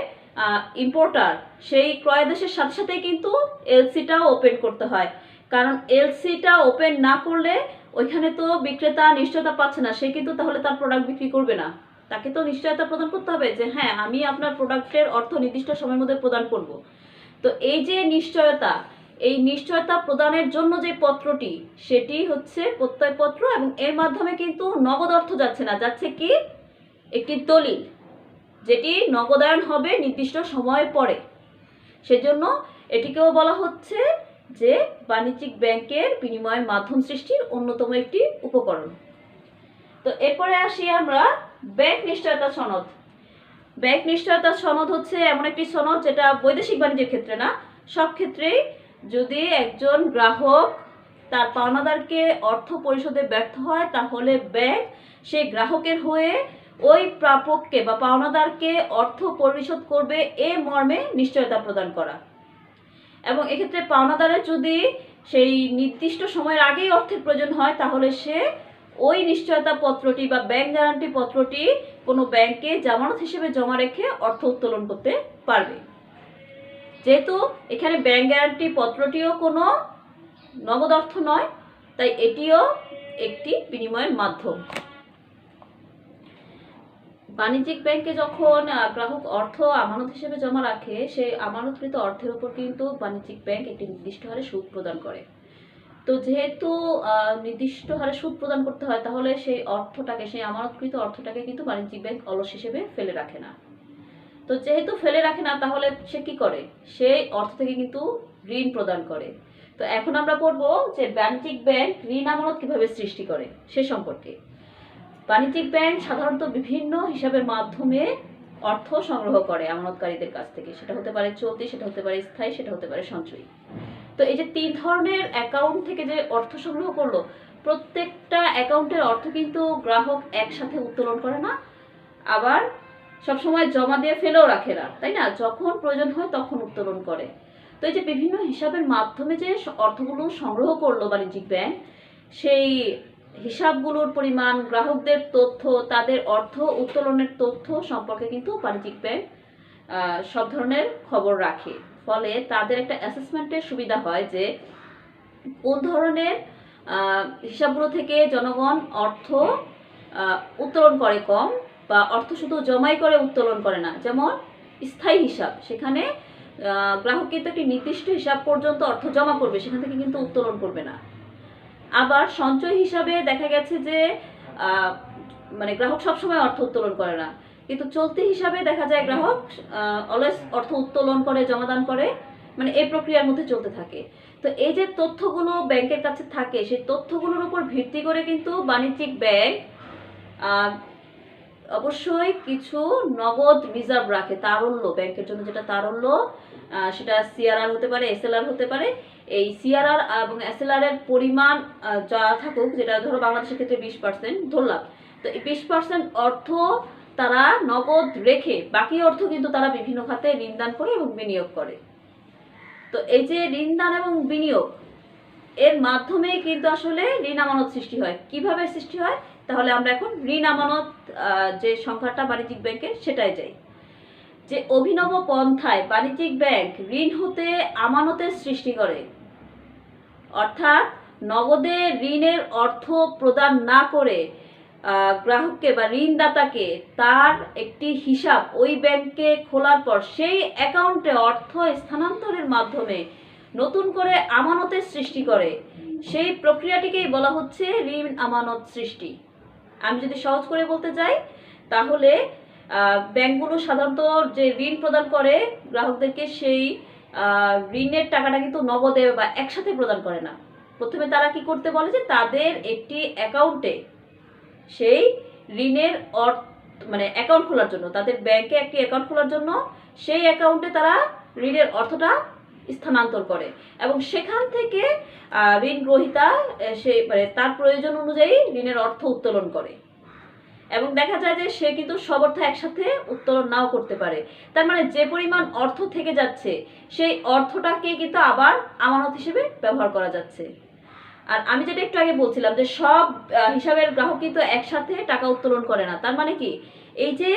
ইম্পোর্টার, সেই ক্রয়াদেশের সাথে সাথেই কিন্তু এলসিটাও ওপেন করতে হয়। কারণ এলসিটা ওপেন না করলে ওইখানে তো বিক্রেতা নিশ্চয়তা পাচ্ছে না, সে কিন্তু তাহলে তার প্রোডাক্ট বিক্রি করবে না। তাকে তো নিশ্চয়তা প্রদান করতে হবে যে হ্যাঁ, আমি আপনার প্রোডাক্টের অর্থ নির্দিষ্ট সময়ের মধ্যে প্রদান করব। তো এই যে নিশ্চয়তা, এই নিশ্চয়তা প্রদানের জন্য যে পত্রটি, সেটি হচ্ছে প্রত্যয়পত্র, এবং এর মাধ্যমে কিন্তু নগদ অর্থ যাচ্ছে না, যাচ্ছে কি? একটি দলিল, যেটি নগদায়ন হবে নির্দিষ্ট সময় পরে। সেজন্য এটিকেও বলা হচ্ছে যে বাণিজ্যিক ব্যাংকের বিনিময়ের মাধ্যম সৃষ্টির অন্যতম একটি উপকরণ। তো এরপরে আসি আমরা ব্যাংক নিশ্চয়তা সনদ। ব্যাংক নিশ্চয়তা সনদ হচ্ছে এমন একটি সনদ যেটা বৈদেশিক বাণিজ্যের ক্ষেত্রে না, সব ক্ষেত্রেই যদি একজন গ্রাহক তার পাওনাদারকে অর্থ পরিশোধে ব্যর্থ হয়, তাহলে ব্যাংক সেই গ্রাহকের হয়ে ওই প্রাপককে বা পাওনাদারকে অর্থ পরিশোধ করবে এ মর্মে নিশ্চয়তা প্রদান করা। এবং এক্ষেত্রে পাওনাদারের যদি সেই নির্দিষ্ট সময়ের আগেই অর্থের প্রয়োজন হয়, তাহলে সে ওই নিশ্চয়তা পত্রটি বা ব্যাংক গ্যারান্টি পত্রটি কোনো ব্যাংকে জামানত হিসেবে জমা রেখে অর্থ উত্তোলন করতে পারবে। যেহেতু এখানে ব্যাংক গ্যারান্টি পত্রটিও কোনো নগদ অর্থ নয়, তাই এটিও একটি বিনিময়ের মাধ্যম। বাণিজ্যিক ব্যাংকে যখন গ্রাহক অর্থ আমানত হিসেবে জমা রাখে, সেই আমানতকৃত অর্থের উপর কিন্তু বাণিজ্যিক ব্যাংক একটি নির্দিষ্ট হারে সুদ প্রদান করে। তো যেহেতু নির্দিষ্ট হারে সুদ প্রদান করতে হয়, তাহলে সেই অর্থটাকে, সেই আমানতকৃত অর্থটাকে কিন্তু বাণিজ্যিক ব্যাংক অলস হিসেবে ফেলে রাখে না। তো যেহেতু ফেলে রাখে না, তাহলে সে কি করে? সেই অর্থ থেকে কিন্তু ঋণ প্রদান করে। তো এখন আমরা পড়বো যে বাণিজ্যিক ব্যাংক ঋণ আমানত কিভাবে সৃষ্টি করে সে সম্পর্কে। বাণিজ্যিক ব্যাংক সাধারণত বিভিন্ন হিসাবের মাধ্যমে অর্থ সংগ্রহ করে আমানতকারীদের কাছ থেকে। সেটা হতে পারে চলতি, সেটা হতে পারে স্থায়ী, সেটা হতে পারে সঞ্চয়ী। তো এই যে 3 ধরনের অ্যাকাউন্ট থেকে যে অর্থ সংগ্রহ করলো, প্রত্যেকটা অ্যাকাউন্টের অর্থ কিন্তু গ্রাহক একসাথে উত্তোলন করে না, আবার সবসময় জমা দিয়ে ফেলেও রাখে না, তাই না? যখন প্রয়োজন হয় তখন উত্তোলন করে। তো এই যে বিভিন্ন হিসাবের মাধ্যমে যে অর্থগুলো সংগ্রহ করলো বাণিজ্যিক ব্যাংক, সেই হিসাবগুলোর পরিমাণ, গ্রাহকদের তথ্য, তাদের অর্থ উত্তোলনের তথ্য সম্পর্কে কিন্তু বাণিজ্যিক ব্যাংক সব ধরনের খবর রাখে। ফলে তাদের একটা অ্যাসেসমেন্টের সুবিধা হয় যে কোন ধরনের হিসাবগুলো থেকে জনগণ অর্থ উত্তোলন করে কম, বা অর্থ শুধু জমাই করে উত্তোলন করে না। যেমন স্থায়ী হিসাব, সেখানে গ্রাহক কিন্তু একটি নির্দিষ্ট হিসাব পর্যন্ত অর্থ জমা করবে, সেখান থেকে কিন্তু উত্তোলন করবে না। আবার সঞ্চয় হিসাবে দেখা গেছে যে মানে গ্রাহক সবসময় অর্থ উত্তোলন করে না, কিন্তু চলতি হিসাবে দেখা যায় গ্রাহক অলওয়েজ অর্থ উত্তোলন করে, জমাদান করে, মানে এই প্রক্রিয়ার মধ্যে চলতে থাকে। তো এই যে তথ্যগুলো ব্যাংকের কাছে থাকে, সেই তথ্যগুলোর উপর ভিত্তি করে কিন্তু বাণিজ্যিক ব্যাংক অবশ্যই কিছু নগদ রিজার্ভ রাখে, তারল্য, ব্যাংকের জন্য যেটা তারল্য, সেটা সিআরআর হতে পারে, এসএলআর হতে পারে। এই সিআরআর এবং এসএলআর এর পরিমাণ যা থাকুক, যেটা ধরো বাংলাদেশের ক্ষেত্রে 20% ধরলাম, তো এই 20% অর্থ তারা নগদ রেখে বাকি অর্থ কিন্তু তারা বিভিন্ন খাতে ঋণদান করে এবং বিনিয়োগ করে। তো এই যে ঋণদান এবং বিনিয়োগ এর মাধ্যমে কিন্তু আসলে ঋণ আমানত সৃষ্টি হয়। কিভাবে সৃষ্টি হয়? তাহলে আমরা এখন ঋণ আমানত যে সংখ্যাটা বাণিজ্যিক ব্যাংকের, সেটাই যাই। যে অভিনব পন্থায় বাণিজ্যিক ব্যাংক ঋণ হতে আমানতের সৃষ্টি করে, অর্থাৎ নগদে ঋণের অর্থ প্রদান না করে গ্রাহককে বা ঋণদাতাকে তার একটি হিসাব ওই ব্যাংকে খোলার পর সেই অ্যাকাউন্টে অর্থ স্থানান্তরের মাধ্যমে নতুন করে আমানতের সৃষ্টি করে, সেই প্রক্রিয়াটিকেই বলা হচ্ছে ঋণ আমানত সৃষ্টি। আমি যদি সহজ করে বলতে যাই, তাহলে ব্যাংকগুলো সাধারণত যে ঋণ প্রদান করে গ্রাহকদেরকে, সেই ঋণের টাকাটা কিন্তু নগদে বা একসাথে প্রদান করে না। প্রথমে তারা কি করতে বলে যে তাদের একটি অ্যাকাউন্টে সেই ঋণের মানে অ্যাকাউন্ট খোলার জন্য, তাদের ব্যাংকে একটি অ্যাকাউন্ট খোলার জন্য সেই অ্যাকাউন্টে তারা ঋণের অর্থটা স্থানান্তর করে, এবং সেখান থেকে ঋণ গ্রহীতা সে মানে তার প্রয়োজন অনুযায়ী ঋণের অর্থ উত্তোলন করে। এবং দেখা যায় যে সে কিন্তু সব অর্থ একসাথে উত্তোলন নাও করতে পারে। তার মানে যে পরিমাণ অর্থ থেকে যাচ্ছে, সেই অর্থটাকে কিন্তু আবার আমানত হিসেবে ব্যবহার করা যাচ্ছে। আর আমি যেটা একটু আগে বলছিলাম যে সব হিসাবের গ্রাহক কিন্তু একসাথে টাকা উত্তোলন করে না। তার মানে কি, এই যে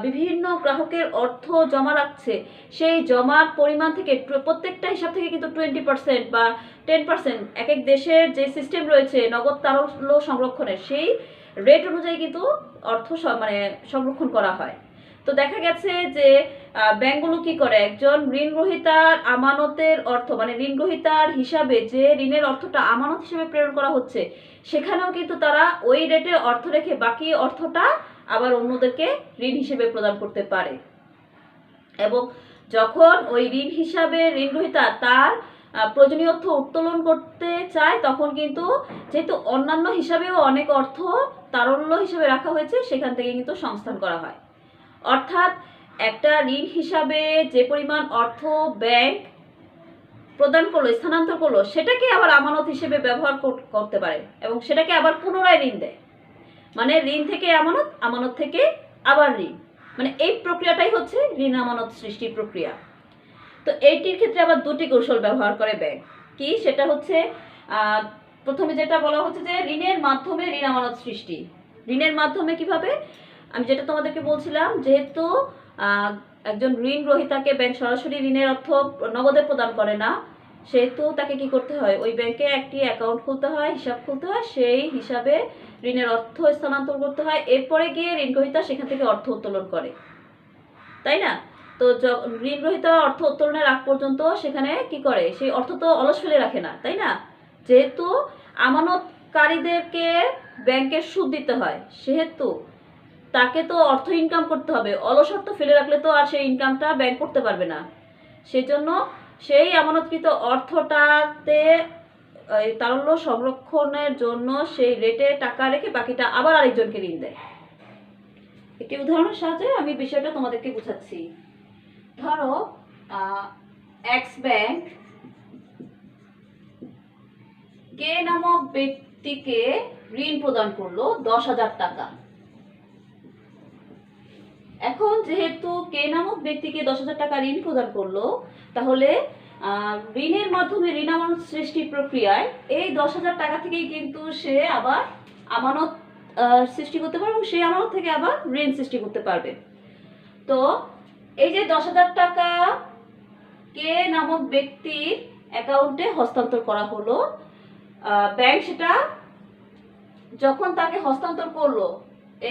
বিভিন্ন গ্রাহকের অর্থ জমা রাখছে, সেই জমার পরিমাণ থেকে প্রত্যেকটা হিসাব থেকে কিন্তু 20% বা 10%, এক এক দেশের যে সিস্টেম রয়েছে নগদ তারল্য সংরক্ষণের, সেই রেট অনুযায়ী কিন্তু অর্থ মানে সংরক্ষণ করা হয়। তো দেখা গেছে যে ব্যাংকগুলো কি করে, একজন ঋণ গ্রহীতার আমানতের অর্থ মানে ঋণ গ্রহীতার হিসাবে যে ঋণের অর্থটা আমানত হিসেবে প্রেরণ করা হচ্ছে, সেখানেও কিন্তু তারা ওই রেটে অর্থ রেখে বাকি অর্থটা আবার অন্যদেরকে ঋণ হিসেবে প্রদান করতে পারে। এবং যখন ওই ঋণ হিসাবে ঋণ গ্রহীতা তার প্রয়োজনীয় অর্থ উত্তোলন করতে চায়, তখন কিন্তু যেহেতু অন্যান্য হিসাবেও অনেক অর্থ তারল্য হিসেবে রাখা হয়েছে, সেখান থেকে কিন্তু সংস্থান করা হয়। অর্থাৎ একটা ঋণ হিসাবে যে পরিমাণ অর্থ ব্যাংক প্রদান করলো, স্থানান্তর করলো, সেটাকে আবার আমানত হিসেবে ব্যবহার করতে পারে, এবং সেটাকে আবার পুনরায় ঋণ দেয়। মানে ঋণ থেকে আমানত, আমানত থেকে আবার ঋণ, মানে এই প্রক্রিয়াটাই হচ্ছে ঋণ আমানত সৃষ্টির প্রক্রিয়া। তো এইটির ক্ষেত্রে আবার দুটি কৌশল ব্যবহার করে ব্যাংক। কি? সেটা হচ্ছে প্রথমে যেটা বলা হচ্ছে যে ঋণের মাধ্যমে ঋণ আমানত সৃষ্টি। ঋণের মাধ্যমে কিভাবে? আমি যেটা তোমাদেরকে বলছিলাম, যেহেতু একজন ঋণ গ্রহীতাকে ব্যাংক সরাসরি ঋণের অর্থ নগদে প্রদান করে না, সেহেতু তাকে কি করতে হয়, ওই ব্যাংকে একটি অ্যাকাউন্ট খুলতে হয়, হিসাব খুলতে হয়, সেই হিসাবে ঋণের অর্থ স্থানান্তর করতে হয়, এরপরে গিয়ে ঋণ গ্রহীতা সেখান থেকে অর্থ উত্তোলন করে, তাই না? তো ঋণ গ্রহীতা অর্থ উত্তোলনের আগ পর্যন্ত সেখানে কি করে, সেই অর্থ তো অলস ফেলে রাখে না, তাই না? যেহেতু আমানতকারীদেরকে ব্যাংকের সুদ দিতে হয়, সেহেতু তাকে তো অর্থ ইনকাম করতে হবে। অলস অর্থ ফেলে রাখলে তো আর সেই ইনকামটা ব্যাংক করতে পারবে না। সেজন্য সেই আমানতকৃত অর্থটাতে এই তারল্য সংরক্ষণের জন্য সেই রেটে টাকা রেখে বাকিটা আবার আরেকজনকে ঋণ দেয়। একটি উদাহরণের সাহায্যে আমি বিষয়টা তোমাদেরকে বুঝাচ্ছি। ধরো এক্স ব্যাংক কে নামক ব্যক্তিকে ঋণ প্রদান করলো 10,000 টাকা। এখন যেহেতু কে নামক ব্যক্তিকে 10,000 টাকা ঋণ প্রদান করলো, তাহলে ঋণের মাধ্যমে ঋণ আমানত সৃষ্টি প্রক্রিয়ায় এই 10,000 টাকা থেকেই কিন্তু সে আবার আমানত সৃষ্টি করতে পারবে এবং সেই আমানত থেকে আবার ঋণ সৃষ্টি করতে পারবে। তো এই যে 10,000 টাকা কে নামক ব্যক্তির অ্যাকাউন্টে হস্তান্তর করা হলো, ব্যাংক সেটা যখন তাকে হস্তান্তর করলো,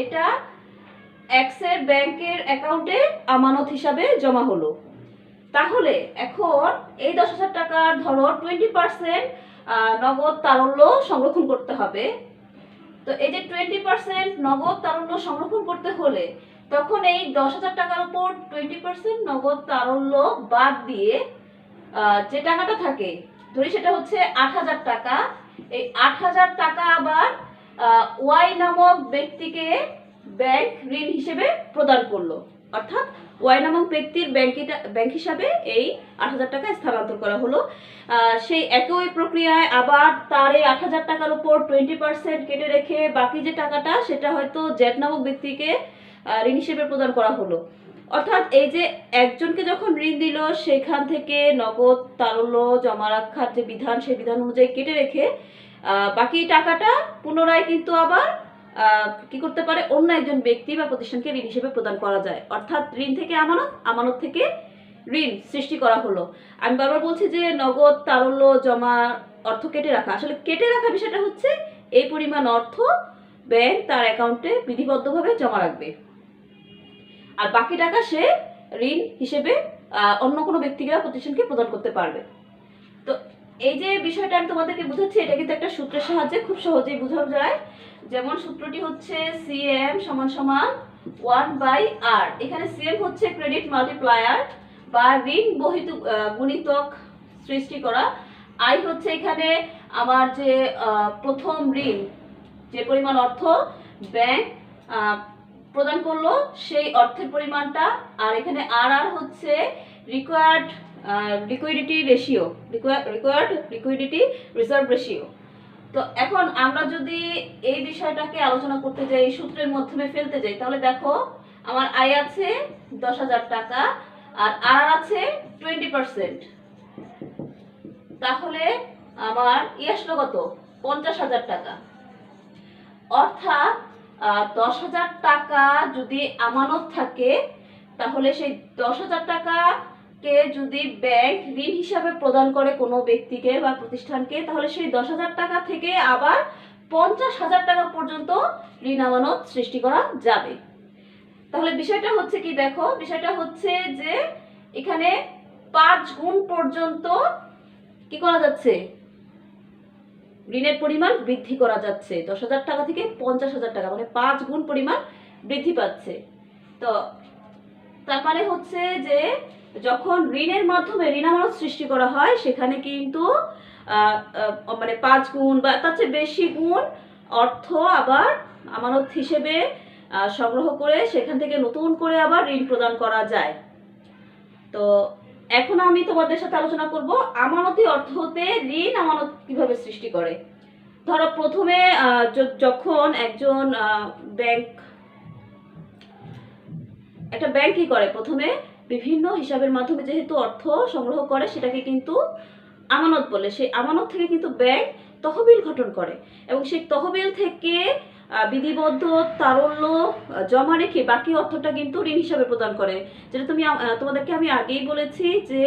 এটা এক্সের ব্যাংকের অ্যাকাউন্টে আমানত হিসাবে জমা হলো। তাহলে এখন এই 10,000 টাকার ধরো 20% নগদ তারল্য সংরক্ষণ করতে হবে। তো এই যে 20% নগদ তারল্য সংরক্ষণ করতে হলে তখন এই 10,000 টাকার উপর 20% নগদ তারল্য বাদ দিয়ে যে টাকাটা থাকে, ধরি সেটা হচ্ছে 8,000 টাকা। এই 8,000 টাকা আবার ওয়াই নামক ব্যক্তিকে ব্যাংক ঋণ হিসেবে প্রদান করলো, অর্থাৎ ওয়াই নামক ব্যক্তির ব্যাংক হিসাবে এই 8,000 টাকা স্থানান্তর করা হলো। সেই একই প্রক্রিয়ায় আবার তার এই 8,000 টাকার উপর 20% কেটে রেখে বাকি যে টাকাটা সেটা হয়তো জেড নামক ব্যক্তিকে ঋণ হিসেবে প্রদান করা হলো। অর্থাৎ এই যে একজনকে যখন ঋণ দিল সেখান থেকে নগদ তারল্য জমা রাখার যে বিধান, সেই বিধান অনুযায়ী কেটে রেখে বাকি টাকাটা পুনরায় কিন্তু আবার কি করতে পারে, অন্য একজন ব্যক্তি বা প্রতিষ্ঠানকে ঋণ হিসেবে প্রদান করা যায়। অর্থাৎ ঋণ থেকে আমানত, আমানত থেকে ঋণ সৃষ্টি করা হলো। আমি বারবার বলছি যে নগদ তারল্য জমা অর্থ কেটে রাখা, আসলে কেটে রাখা বিষয়টা হচ্ছে এই পরিমাণ অর্থ ব্যাংক তার অ্যাকাউন্টে বিধিবদ্ধভাবে জমা রাখবে, আর বাকি টাকা সে ঋণ হিসেবে অন্য কোনো ব্যক্তিকে বা প্রতিষ্ঠানকে প্রদান করতে পারবে। তো এই যে বিষয়টা আমি তোমাদেরকে বুঝাচ্ছি, এটা কিন্তু একটা সূত্রের সাহায্যে খুব সহজেই বোঝানো যায়। যেমন সূত্রটি হচ্ছে সিএম সমান সমান 1/r। এখানে সিএম হচ্ছে ক্রেডিট মাল্টিপ্লায়ার বা ঋণ বহিত গুণিতক সৃষ্টি করা। আই হচ্ছে এখানে আমার যে প্রথম ঋণ, যে পরিমাণ অর্থ ব্যাংক প্রদান করলো সেই অর্থের পরিমাণটা, আর এখানে আর হচ্ছে required liquidity ratio, required liquidity reserve ratio. তো এখন আমরা যদি এই বিষয়টাকে আলোচনা করতে যাই, সূত্রের মাধ্যমে ফেলতে যাই, তাহলে দেখো আমার আয় আছে 10,000 টাকা আর আর আছে 20%। তাহলে আমার আসলো কত, 50,000 টাকা। অর্থাৎ 10,000 টাকা যদি আমানত থাকে, তাহলে সেই 10,000 টাকাকে যদি ব্যাংক ঋণ হিসাবে প্রদান করে কোনো ব্যক্তিকে বা প্রতিষ্ঠানকে, তাহলে সেই 10,000 টাকা থেকে আবার 50,000 টাকা পর্যন্ত ঋণ আমানত সৃষ্টি করা যাবে। তাহলে বিষয়টা হচ্ছে কি, দেখো বিষয়টা হচ্ছে যে এখানে 5 গুণ পর্যন্ত কি করা যাচ্ছে, ঋণের পরিমাণ বৃদ্ধি করা যাচ্ছে। 10,000 টাকা থেকে 50,000 টাকা, মানে 5 গুণ পরিমাণ বৃদ্ধি পাচ্ছে। তো তার মানে হচ্ছে যে যখন ঋণের মাধ্যমে ঋণ আমানত সৃষ্টি করা হয়, সেখানে কিন্তু মানে 5 গুণ বা তার চেয়ে বেশি গুণ অর্থ আবার আমানত হিসেবে সংগ্রহ করে সেখান থেকে নতুন করে আবার ঋণ প্রদান করা যায়। তো এখন আমি তোমাদের সাথে আলোচনা করব আমানতি অর্থ হতে ঋণ আমানত কিভাবে সৃষ্টি করে। ধরো প্রথমে যখন একজন একটা ব্যাংক কি করে, প্রথমে বিভিন্ন হিসাবের মাধ্যমে যেহেতু অর্থ সংগ্রহ করে সেটাকে কিন্তু আমানত বলে। সেই আমানত থেকে কিন্তু ব্যাংক তহবিল গঠন করে এবং সেই তহবিল থেকে বিধিবদ্ধ তারল্য জমা রেখে বাকি অর্থটা কিন্তু ঋণ হিসাবে প্রদান করে। যেটা তোমাদেরকে আমি আগেই বলেছি যে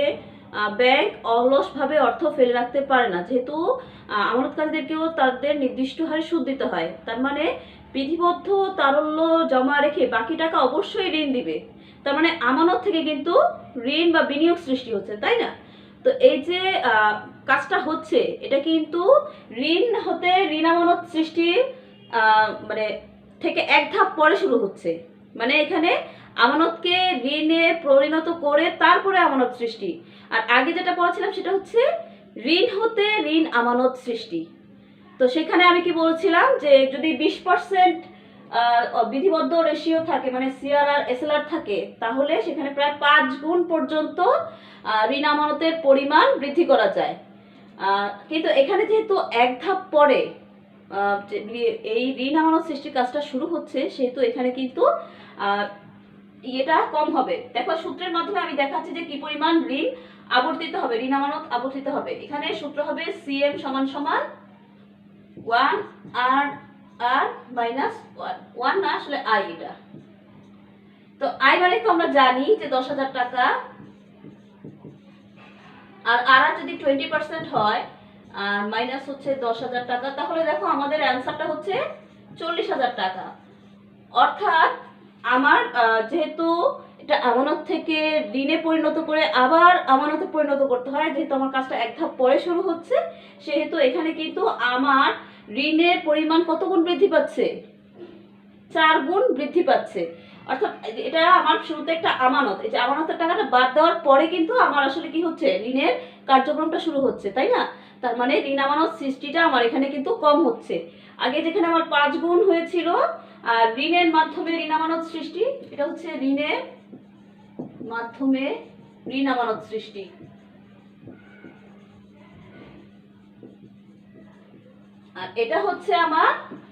ব্যাংক অলসভাবে অর্থ ফেলে রাখতে পারে না, যেহেতু আমানতকারীদেরকেও তাদের নির্দিষ্ট হারে সুদ দিতে হয়। তার মানে বিধিবদ্ধ তারল্য জমা রেখে বাকি টাকা অবশ্যই ঋণ দিবে। তার মানে আমানত থেকে কিন্তু ঋণ বা বিনিয়োগ সৃষ্টি হচ্ছে, তাই না? তো এই যে কাজটা হচ্ছে, এটা কিন্তু ঋণ হতে ঋণ আমানত সৃষ্টি মানে থেকে এক ধাপ পরে শুরু হচ্ছে। মানে এখানে আমানতকে ঋণে পরিণত করে তারপরে আমানত সৃষ্টি। আর আগে যেটা পড়াছিলাম সেটা হচ্ছে ঋণ হতে ঋণ আমানত সৃষ্টি। তো সেখানে আমি কি বলছিলাম যে যদি 20% বিধিবদ্ধ রেশিও থাকে, মানে সিআরআর এসএলআর থাকে, তাহলে সেখানে প্রায় 5 গুণ পর্যন্ত ঋণ আমানতের পরিমাণ বৃদ্ধি করা যায়। কিন্তু এখানে যেহেতু এক ধাপ পরে এই ঋণ আমানত সৃষ্টির কাজটা শুরু হচ্ছে, সেহেতু এখানে কিন্তু এটা কম হবে। দেখো সূত্রের মাধ্যমে আমি দেখাচ্ছি যে কি পরিমাণ ঋণ আবর্তিত হবে, ঋণ আমানত আবর্তিত হবে। এখানে সূত্র হবে সিএম সমান সমান 1 আর আর মাইনাস 1 না, আসলে আই। এটা তো আই মানে তো আমরা জানি যে 10,000 টাকা, আর আর যদি 20% হয় আর মাইনাস হচ্ছে 10,000 টাকা, তাহলে দেখো আমাদের অ্যান্সারটা হচ্ছে 40,000 টাকা। অর্থাৎ আমার যেহেতু এটা আমানত থেকে ঋণে পরিণত করে আবার আমানতে পরিণত করতে হয়, যেহেতু আমার কাজটা এক ধাপ পরে শুরু হচ্ছে, সেহেতু এখানে কিন্তু আমার ঋণের পরিমাণ কত গুণ বৃদ্ধি পাচ্ছে? 4 গুণ বৃদ্ধি পাচ্ছে। অর্থাৎ এটা আমার শুরুতে একটা আমানত, এই যে আমানতের টাকাটা বাদ দেওয়ার পরে কিন্তু আমার আসলে কি হচ্ছে, ঋণের কার্যক্রমটা শুরু হচ্ছে, তাই না? তার মানে ঋণ আমানত সৃষ্টিটা আমার এখানে কিন্তু কম হচ্ছে। আগে যেখানে আমার 5 গুণ হয়েছিল আর ঋণের মাধ্যমে ঋণ আমানত সৃষ্টি, এটা হচ্ছে ঋণের মাধ্যমে ঋণ আমানত সৃষ্টি। আর এটা হচ্ছে আমার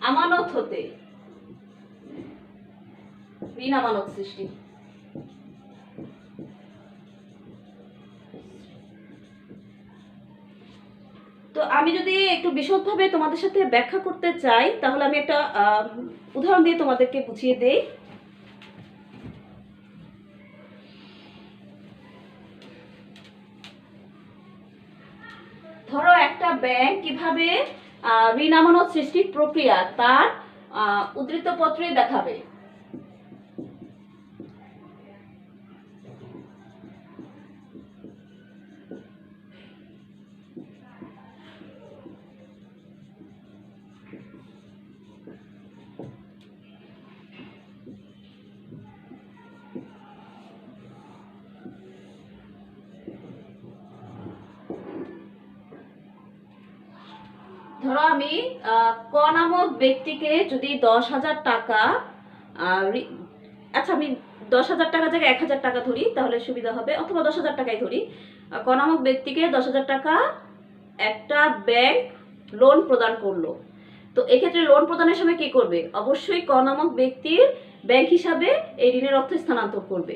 আমানত হতে ঋণ আমানত সৃষ্টি। তো আমি যদি একটু বিশদভাবে তোমাদের সাথে ব্যাখ্যা করতে চাই, তাহলে আমি একটা উদাহরণ দিয়ে তোমাদেরকে বুঝিয়ে দেই। ধরো একটা ব্যাংক কিভাবে ঋণ আমানত সৃষ্টির প্রক্রিয়া তার উদ্ধৃত পত্রে দেখাবে। ধরো আমি ক নামক ব্যক্তিকে যদি 10,000 টাকা, আচ্ছা আমি 10,000 টাকা জায়গায় 1,000 টাকা ধরি, তাহলে সুবিধা হবে, অথবা 10,000 টাকাই ধরি। ক নামক ব্যক্তিকে 10,000 টাকা একটা ব্যাংক লোন প্রদান করলো। তো এক্ষেত্রে লোন প্রদানের সময় কি করবে? অবশ্যই ক নামক ব্যক্তির ব্যাংক হিসাবে এই ঋণের অর্থ স্থানান্তর করবে।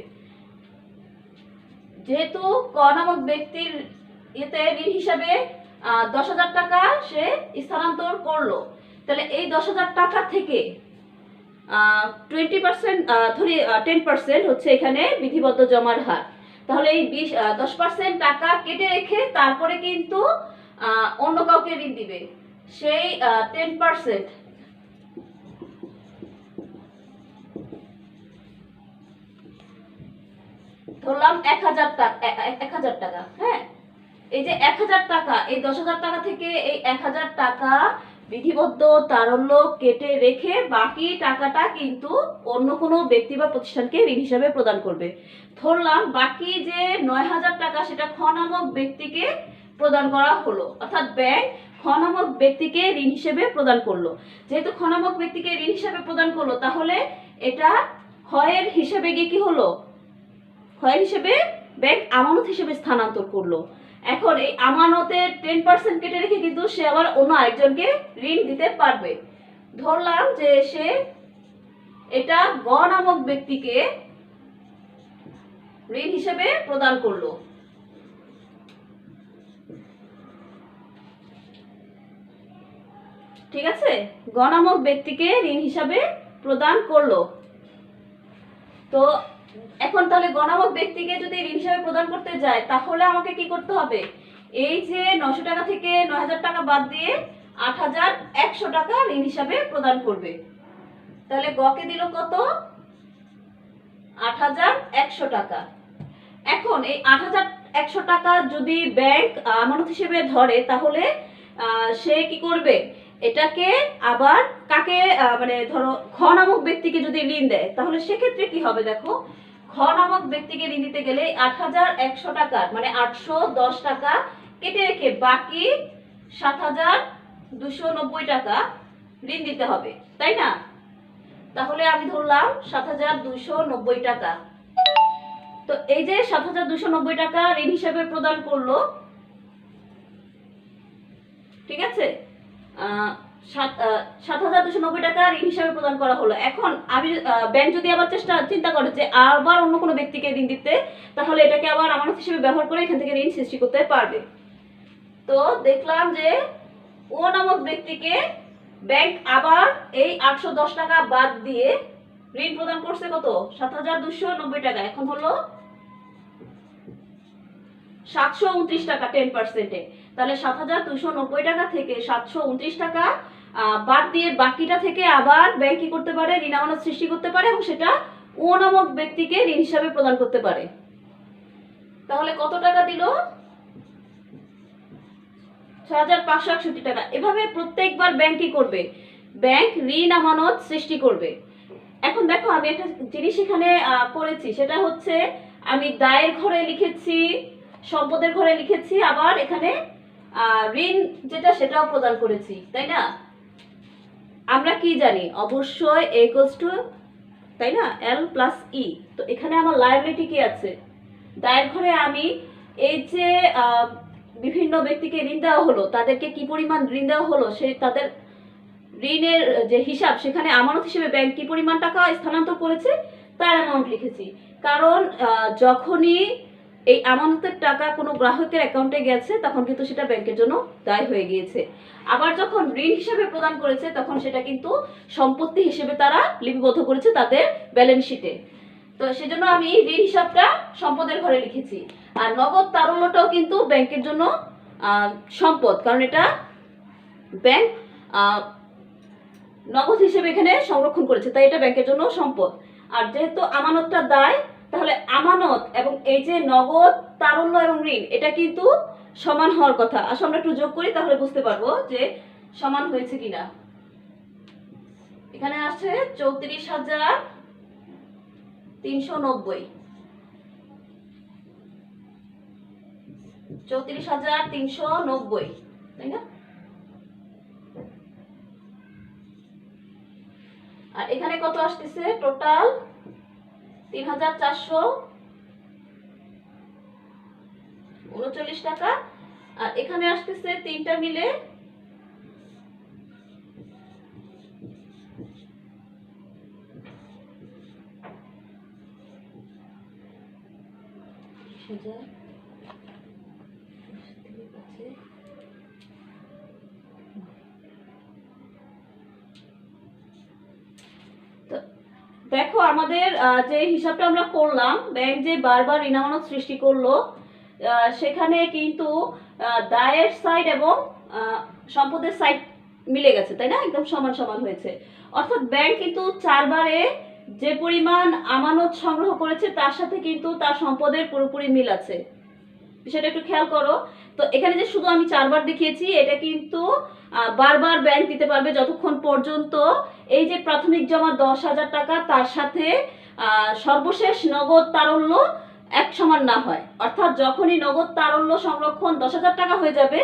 যেহেতু ক নামক ব্যক্তির এতে ঋণ হিসাবে 10,000 টাকা সে স্থানান্তর করলো, তাহলে এই 10,000 টাকা থেকে 20% ধরি 10% হচ্ছে এখানে বিধিবদ্ধ জমার হার। তাহলে এই 10% টাকা কেটে রেখে তারপরে কিন্তু অন্য কাউকে ঋণ দিবে, সেই 10% ধরলাম 1,000 টাকা, 1,000 টাকা। হ্যাঁ, এই যে 1,000 টাকা, এই 10,000 টাকা থেকে এই 1,000 টাকা বিধিবদ্ধ তারল্য কেটে রেখে বাকি টাকাটা কিন্তু অন্য কোনো ব্যক্তি বা প্রতিষ্ঠানকে ঋণ হিসাবে প্রদান করবে। ধরলাম বাকি যে 9,000 টাকা সেটা খ নামক ব্যক্তিকে প্রদান করা হলো, অর্থাৎ ব্যাংক খ নামক ব্যক্তিকে ঋণ হিসেবে প্রদান করলো। যেহেতু খ নামক ব্যক্তিকে ঋণ হিসেবে প্রদান করলো, তাহলে এটা ক্ষয়ের হিসেবে গিয়ে কি হলো, ক্ষয়ের হিসেবে ব্যাংক আমানত হিসেবে স্থানান্তর করলো। এখন এই আমানতের 10% কেটে রেখে কিন্তু সে আবার অন্য আরেকজনকে ঋণ দিতে পারবে। ধরলাম যে সে এটা গ নামক ব্যক্তিকে ঋণ হিসেবে প্রদান করলো। ঠিক আছে, গ নামক ব্যক্তিকে ঋণ হিসাবে প্রদান করলো। তো এখন তাহলে গ নামক ব্যক্তিকে যদি ঋণ হিসাবে প্রদান করতে যায়, তাহলে আমাকে কি করতে হবে? এই যে 900 টাকা থেকে 9,000 টাকা বাদ দিয়ে 8,100 টাকা ঋণ হিসাবে প্রদান করবে। তাহলে গকে দিল কত? 8,100 টাকা। এখন এই 8,100 টাকা যদি ব্যাংক আমানত হিসেবে ধরে, তাহলে সে কি করবে? এটাকে আবার কাকে, মানে ধরো খ নামক ব্যক্তিকে যদি ঋণ দেয়, তাহলে সেক্ষেত্রে কি হবে? দেখো, খ নামক ব্যক্তিকে ঋণ দিতে গেলে 8,100 টাকার মানে 810 টাকা কেটে রেখে বাকি ৭,২৯০ টাকা ঋণ দিতে হবে, তাই না? তাহলে আমি ধরলাম ৭,২৯০ টাকা। তো এই যে ৭,২৯০ টাকা ঋণ হিসেবে প্রদান করলো, ঠিক আছে, ৭,২৯০ টাকা ঋণ হিসাবে প্রদান করা হলো। এখন আমি ব্যাংক যদি আবার চিন্তা করে যে আবার অন্য কোনো ব্যক্তিকে ঋণ দিতে, তাহলে এটাকে আবার আমানত হিসেবে ব্যবহার করে এখান থেকে ঋণ সৃষ্টি করতে পারবে। তো দেখলাম যে ও নামক ব্যক্তিকে ব্যাংক আবার এই ৮১০ টাকা বাদ দিয়ে ঋণ প্রদান করছে কত? ৭,২৯০ টাকা। এখন হলো ৭২৯ টাকা 10%-এ। তাহলে ৭,২৯০ টাকা থেকে ৭২৯ টাকা বাদ দিয়ে বাকিটা থেকে আবার ব্যাংক কি করতে পারে? ঋণ আমানত সৃষ্টি করতে পারে এবং সেটা ও নামক ব্যক্তিকে ঋণ হিসাবে প্রদান করতে পারে। তাহলে কত টাকা দিল? ৬,৫৬১ টাকা। এভাবে প্রত্যেকবার ব্যাংক কি করবে? ব্যাংক ঋণ আমানত সৃষ্টি করবে। এখন দেখো আমি একটা জিনিস এখানে করেছি, সেটা হচ্ছে আমি দায়ের ঘরে লিখেছি, সম্পদের ঘরে লিখেছি, আবার এখানে ঋণ যেটা সেটাও প্রদান করেছি, তাই না? আমরা কি জানি? অবশ্যই A equals to, তাই না, L প্লাস E। তো এখানে আমার লায়াবিলিটি কি আছে? দায়ের ঘরে আমি এই যে বিভিন্ন ব্যক্তিকে ঋণ দেওয়া হলো, তাদেরকে কি পরিমাণ ঋণ দেওয়া হলো, সেই তাদের ঋণের যে হিসাব, সেখানে আমানত হিসেবে ব্যাংক কি পরিমাণ টাকা স্থানান্তর করেছে তার অ্যামাউন্ট লিখেছি। কারণ যখনই এই আমানতের টাকা কোনো গ্রাহকের অ্যাকাউন্টে গেছে, তখন কিন্তু সেটা ব্যাংকের জন্য দায় হয়ে গিয়েছে। আবার যখন ঋণ হিসেবে প্রদান করেছে, তখন সেটা কিন্তু সম্পত্তি হিসেবে তারা লিপিবদ্ধ করেছে তাদের ব্যালেন্স শিটে। তো সেজন্য আমি ঋণ হিসাবটা সম্পদের ঘরে লিখেছি। আর নগদ তারল্যটাও কিন্তু ব্যাংকের জন্য সম্পদ, কারণ এটা ব্যাংক নগদ হিসেবে এখানে সংরক্ষণ করেছে, তাই এটা ব্যাংকের জন্য সম্পদ। আর যেহেতু আমানতটা দায়, তাহলে আমানত এবং এই যে নগদ তারল্য এবং ঋণ, এটা কিন্তু সমান হওয়ার কথা। আসলে আমরা একটু যোগ করি, তাহলে বুঝতে পারবো যে সমান হয়েছে কিনা। এখানে আছে ৩৪,৩৯০, ৩৪,৩৯০, তাই না? আর এখানে কত আসতেছে? টোটাল ৩,৪৩৯ টাকা। আর এখানে আসতেছে তিনটা মিলে ৩০,০০০। দেখো আমাদের যে হিসাবটা আমরা করলাম, ব্যাংক যে বারবার ঋণ আমানত সৃষ্টি করলো, সেখানে কিন্তু দায়ের সাইড এবং সম্পদের সাইড মিলে গেছে, তাই না? একদম সমান সমান হয়েছে। অর্থাৎ ব্যাংক কিন্তু চারবারে যে পরিমাণ আমানত সংগ্রহ করেছে, তার সাথে কিন্তু তার সম্পদের পুরোপুরি মিল আছে। বিষয়টা একটু খেয়াল করো। তো এখানে যে শুধু আমি চারবার দেখিয়েছি, এটা কিন্তু বারবার ব্যাংক দিতে পারবে যতক্ষণ পর্যন্ত এই যে প্রাথমিক জমা ১০,০০০ টাকা, তার সাথে সর্বশেষ নগদ তারল্য এক সমান না হয়। অর্থাৎ যখনই নগদ তারল্য সংরক্ষণ ১০,০০০ টাকা হয়ে যাবে,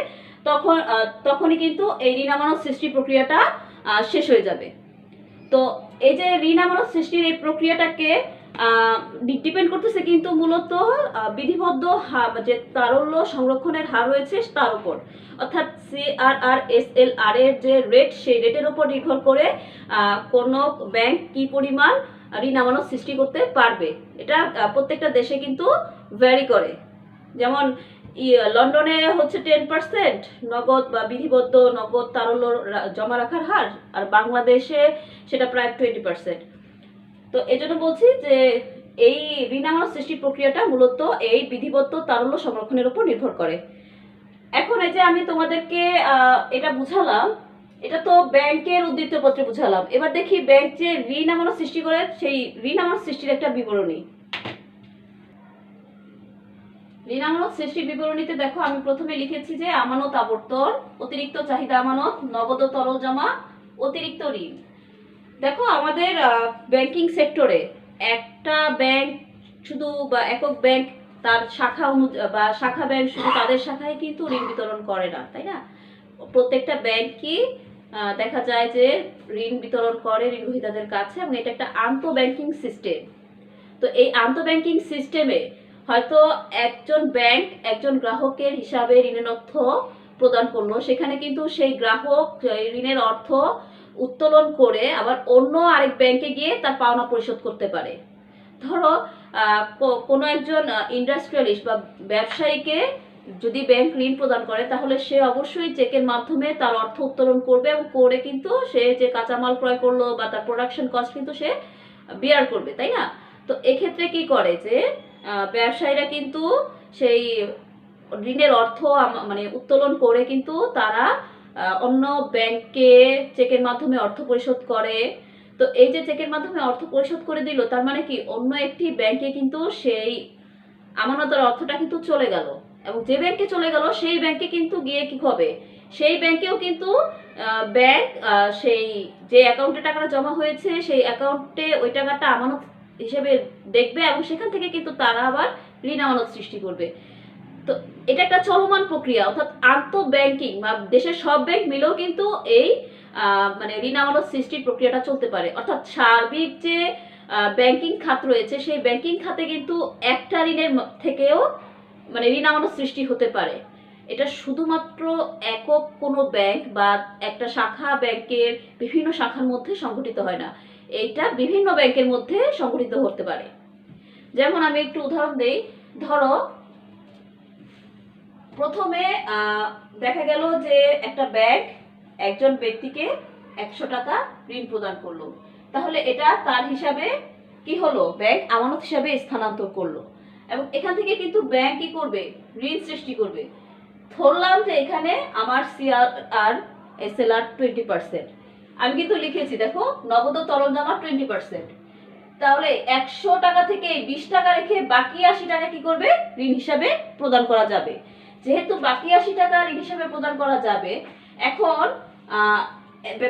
তখনই কিন্তু এই ঋণ আমানত সৃষ্টি প্রক্রিয়াটা শেষ হয়ে যাবে। তো এই যে ঋণ আমানত সৃষ্টির এই প্রক্রিয়াটাকে ডিপেন্ড করতেছে কিন্তু মূলত বিধিবদ্ধ যে তারল্য সংরক্ষণের হার রয়েছে তার উপর। অর্থাৎ CRR SLR এর যে রেট, সেই রেটের উপর নির্ভর করে কোনো ব্যাংক কি পরিমাণ ঋণ আমানত সৃষ্টি করতে পারবে। এটা প্রত্যেকটা দেশে কিন্তু ভ্যারি করে। যেমন লন্ডনে হচ্ছে 10% নগদ বা বিধিবদ্ধ নগদ তারল্য জমা রাখার হার, আর বাংলাদেশে সেটা প্রায় 20%। তো এই জন্য বলছি যে এই ঋণ আমানত সৃষ্টির প্রক্রিয়াটা মূলত এই বিধিবদ্ধ তারল্য সংরক্ষণের উপর নির্ভর করে। এখন এই যে আমি তোমাদেরকে এটা বুঝালাম, এটা তো ব্যাংকের উদ্ধৃত পত্রে বুঝালাম। এবার দেখি ব্যাংক যে ঋণ আমানত সৃষ্টি করে, সেই ঋণ আমানত সৃষ্টির একটা বিবরণী। ঋণ আমানত সৃষ্টির বিবরণীতে দেখো আমি প্রথমে লিখেছি যে আমানত আবর্তন, অতিরিক্ত চাহিদা আমানত, নগদ তরল জমা, অতিরিক্ত ঋণ। দেখো আমাদের ব্যাংকিং সেক্টরে একটা ব্যাংক শুধু বা একক ব্যাংক তার শাখা বা শাখা ব্যাংক শুধু তাদের শাখায় কিন্তু ঋণ বিতরণ করে না, তাই না? প্রত্যেকটা ব্যাংকই দেখা যায় যে ঋণ বিতরণ করে ঋণ গ্রহীতাদের কাছে, এবং এটা একটা আন্তঃব্যাংকিং সিস্টেম। তো এই আন্তঃব্যাংকিং সিস্টেমে হয়তো একজন ব্যাংক একজন গ্রাহকের হিসাবে ঋণের অর্থ প্রদান করলো, সেখানে কিন্তু সেই গ্রাহক ঋণের অর্থ উত্তোলন করে আবার অন্য আরেক ব্যাংকে গিয়ে তার পাওনা পরিশোধ করতে পারে। ধরো কোনো একজন ইন্ডাস্ট্রিয়ালিস্ট বা ব্যবসায়ীকে যদি ব্যাংক ঋণ প্রদান করে, তাহলে সে অবশ্যই চেকের মাধ্যমে তার অর্থ উত্তোলন করবে, এবং করে কিন্তু সে যে কাঁচামাল ক্রয় করলো বা তার প্রোডাকশন কস্ট কিন্তু সে বিয়ার করবে, তাই না? তো এক্ষেত্রে কি করে যে ব্যবসায়ীরা কিন্তু সেই ঋণের অর্থ মানে উত্তোলন করে কিন্তু তারা অন্য ব্যাংকে চেকের মাধ্যমে অর্থ পরিশোধ করে। তো এই যে চেকের মাধ্যমে অর্থ পরিশোধ করে দিল, তার মানে কি অন্য একটি ব্যাংকে কিন্তু সেই আমানতের অর্থটা কিন্তু চলে গেল, এবং যে ব্যাংকে চলে গেল সেই ব্যাংকে কিন্তু গিয়ে কি হবে, সেই ব্যাংকেও কিন্তু ব্যাংক সেই যে অ্যাকাউন্টে টাকাটা জমা হয়েছে সেই অ্যাকাউন্টে ওই টাকাটা আমানত হিসেবে দেখবে, এবং সেখান থেকে কিন্তু তারা আবার ঋণ আমানত সৃষ্টি করবে। তো এটা একটা চলমান প্রক্রিয়া, অর্থাৎ আন্তঃব্যাংকিং বা দেশের সব ব্যাংক মিলেও কিন্তু এই মানে ঋণ আমানত সৃষ্টির প্রক্রিয়াটা চলতে পারে। অর্থাৎ সার্বিক যে ব্যাংকিং খাত রয়েছে সেই ব্যাংকিং খাতে কিন্তু একটা ঋণের থেকেও মানে ঋণ আমানত সৃষ্টি হতে পারে। এটা শুধুমাত্র একক কোনো ব্যাংক বা একটা শাখা ব্যাংকের বিভিন্ন শাখার মধ্যে সংঘটিত হয় না, এইটা বিভিন্ন ব্যাংকের মধ্যে সংঘটিত হতে পারে। যেমন আমি একটু উদাহরণ দেই। ধরো প্রথমে দেখা গেল যে একটা ব্যাংক একজন ব্যক্তিকে 100 টাকা ঋণ প্রদান করলো, তাহলে এটা তার হিসাবে কি হলো, ব্যাংক আমানত হিসাবে স্থানান্তর করলো, এবং এখান থেকে কিন্তু ব্যাংক কি করবে, ঋণ সৃষ্টি করবে। ধরলাম যে এখানে আমার সিআরআর এসএলআর 20%, আমি কিন্তু লিখেছি দেখো নগদ তরল জমা 20%, তাহলে 100 টাকা থেকে 20 টাকা রেখে বাকি 80 টাকা কি করবে, ঋণ হিসাবে প্রদান করা যাবে। যেহেতু বাকি 80 টাকা ঋণ হিসাবে প্রদান করা যাবে, এখন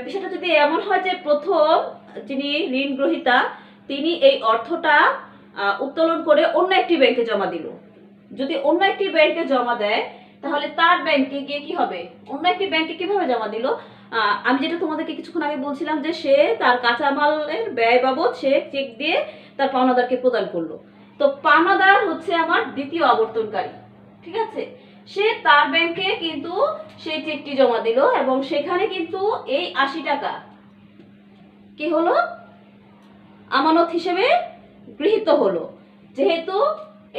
বিষয়টা যদি এমন হয় যে প্রথম যিনি ঋণ গ্রহীতা তিনি এই অর্থটা উত্তোলন করে অন্য একটি ব্যাংকে জমা দিল, যদি অন্য একটি ব্যাংকে জমা দেয় তাহলে তার ব্যাংকে গিয়ে কি হবে, অন্য একটি ব্যাংকে কিভাবে জমা দিল, আমি যেটা তোমাদেরকে কিছুক্ষণ আগে বলছিলাম যে সে তার কাঁচামালের ব্যয় বাবদ সে চেক দিয়ে তার পাওনাদারকে প্রদান করলো। তো পাওনাদার হচ্ছে আমার দ্বিতীয় আবর্তনকারী, ঠিক আছে? সে তার ব্যাংকে কিন্তু সেই চেকটি জমা দিল, এবং সেখানে কিন্তু এই 80 টাকা কি হলো, আমানত হিসেবে গৃহীত হলো। যেহেতু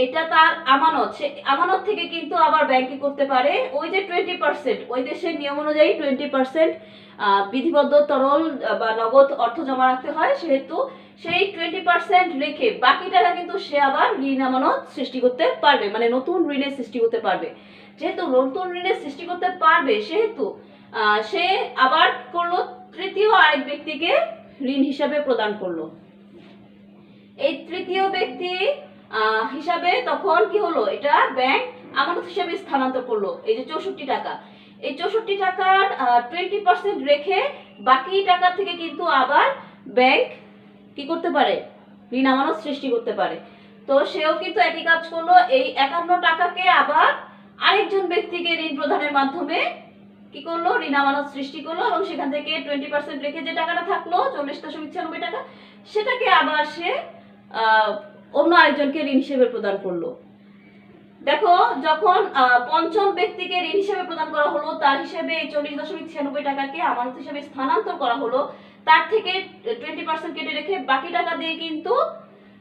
এটা তার আমানত, সে আমানত থেকে কিন্তু আবার ব্যাংকে করতে পারে ওই যে 20%, ওই দেশের নিয়ম অনুযায়ী 20% বিধিবদ্ধ তরল বা নগদ অর্থ জমা রাখতে হয়, সেহেতু সেই 20% রেখে বাকি টাকা কিন্তু সে আবার ঋণ আমানত সৃষ্টি করতে পারবে, মানে নতুন ঋণের সৃষ্টি করতে পারবে। যেহেতু নতুন ঋণের সৃষ্টি করতে পারবে, সেহেতু সে আবার করলো তৃতীয় আরেক ব্যক্তিকে ঋণ হিসাবে প্রদান করলো। এই তৃতীয় ব্যক্তি হিসাবে তখন কি হলো, এটা ব্যাংক আমানত হিসাবে স্থানান্তর করলো এই যে 64 টাকা। এই 64 টাকার 20% রেখে বাকি টাকা থেকে কিন্তু আবার ব্যাংক কি করতে পারে, ঋণ আমানত সৃষ্টি করতে পারে। তো সেও কিন্তু একই কাজ করলো, এই 51 টাকাকে আবার আরেকজন ব্যক্তিকে ঋণ প্রদানের মাধ্যমে কি করলো, ঋণ আমানত সৃষ্টি করলো, এবং সেখান থেকে 20% রেখে যে টাকাটা থাকলো 40.96 টাকা, সেটাকে আবার সে অন্য আরেকজনকে ঋণ হিসেবে প্রদান করলো। দেখো যখন পঞ্চম ব্যক্তিকে ঋণ হিসেবে প্রদান করা হলো, তার হিসেবে এই 40.96 টাকাকে আমানত হিসেবে স্থানান্তর করা হলো, তার থেকে 20% কেটে রেখে বাকি টাকা দিয়ে কিন্তু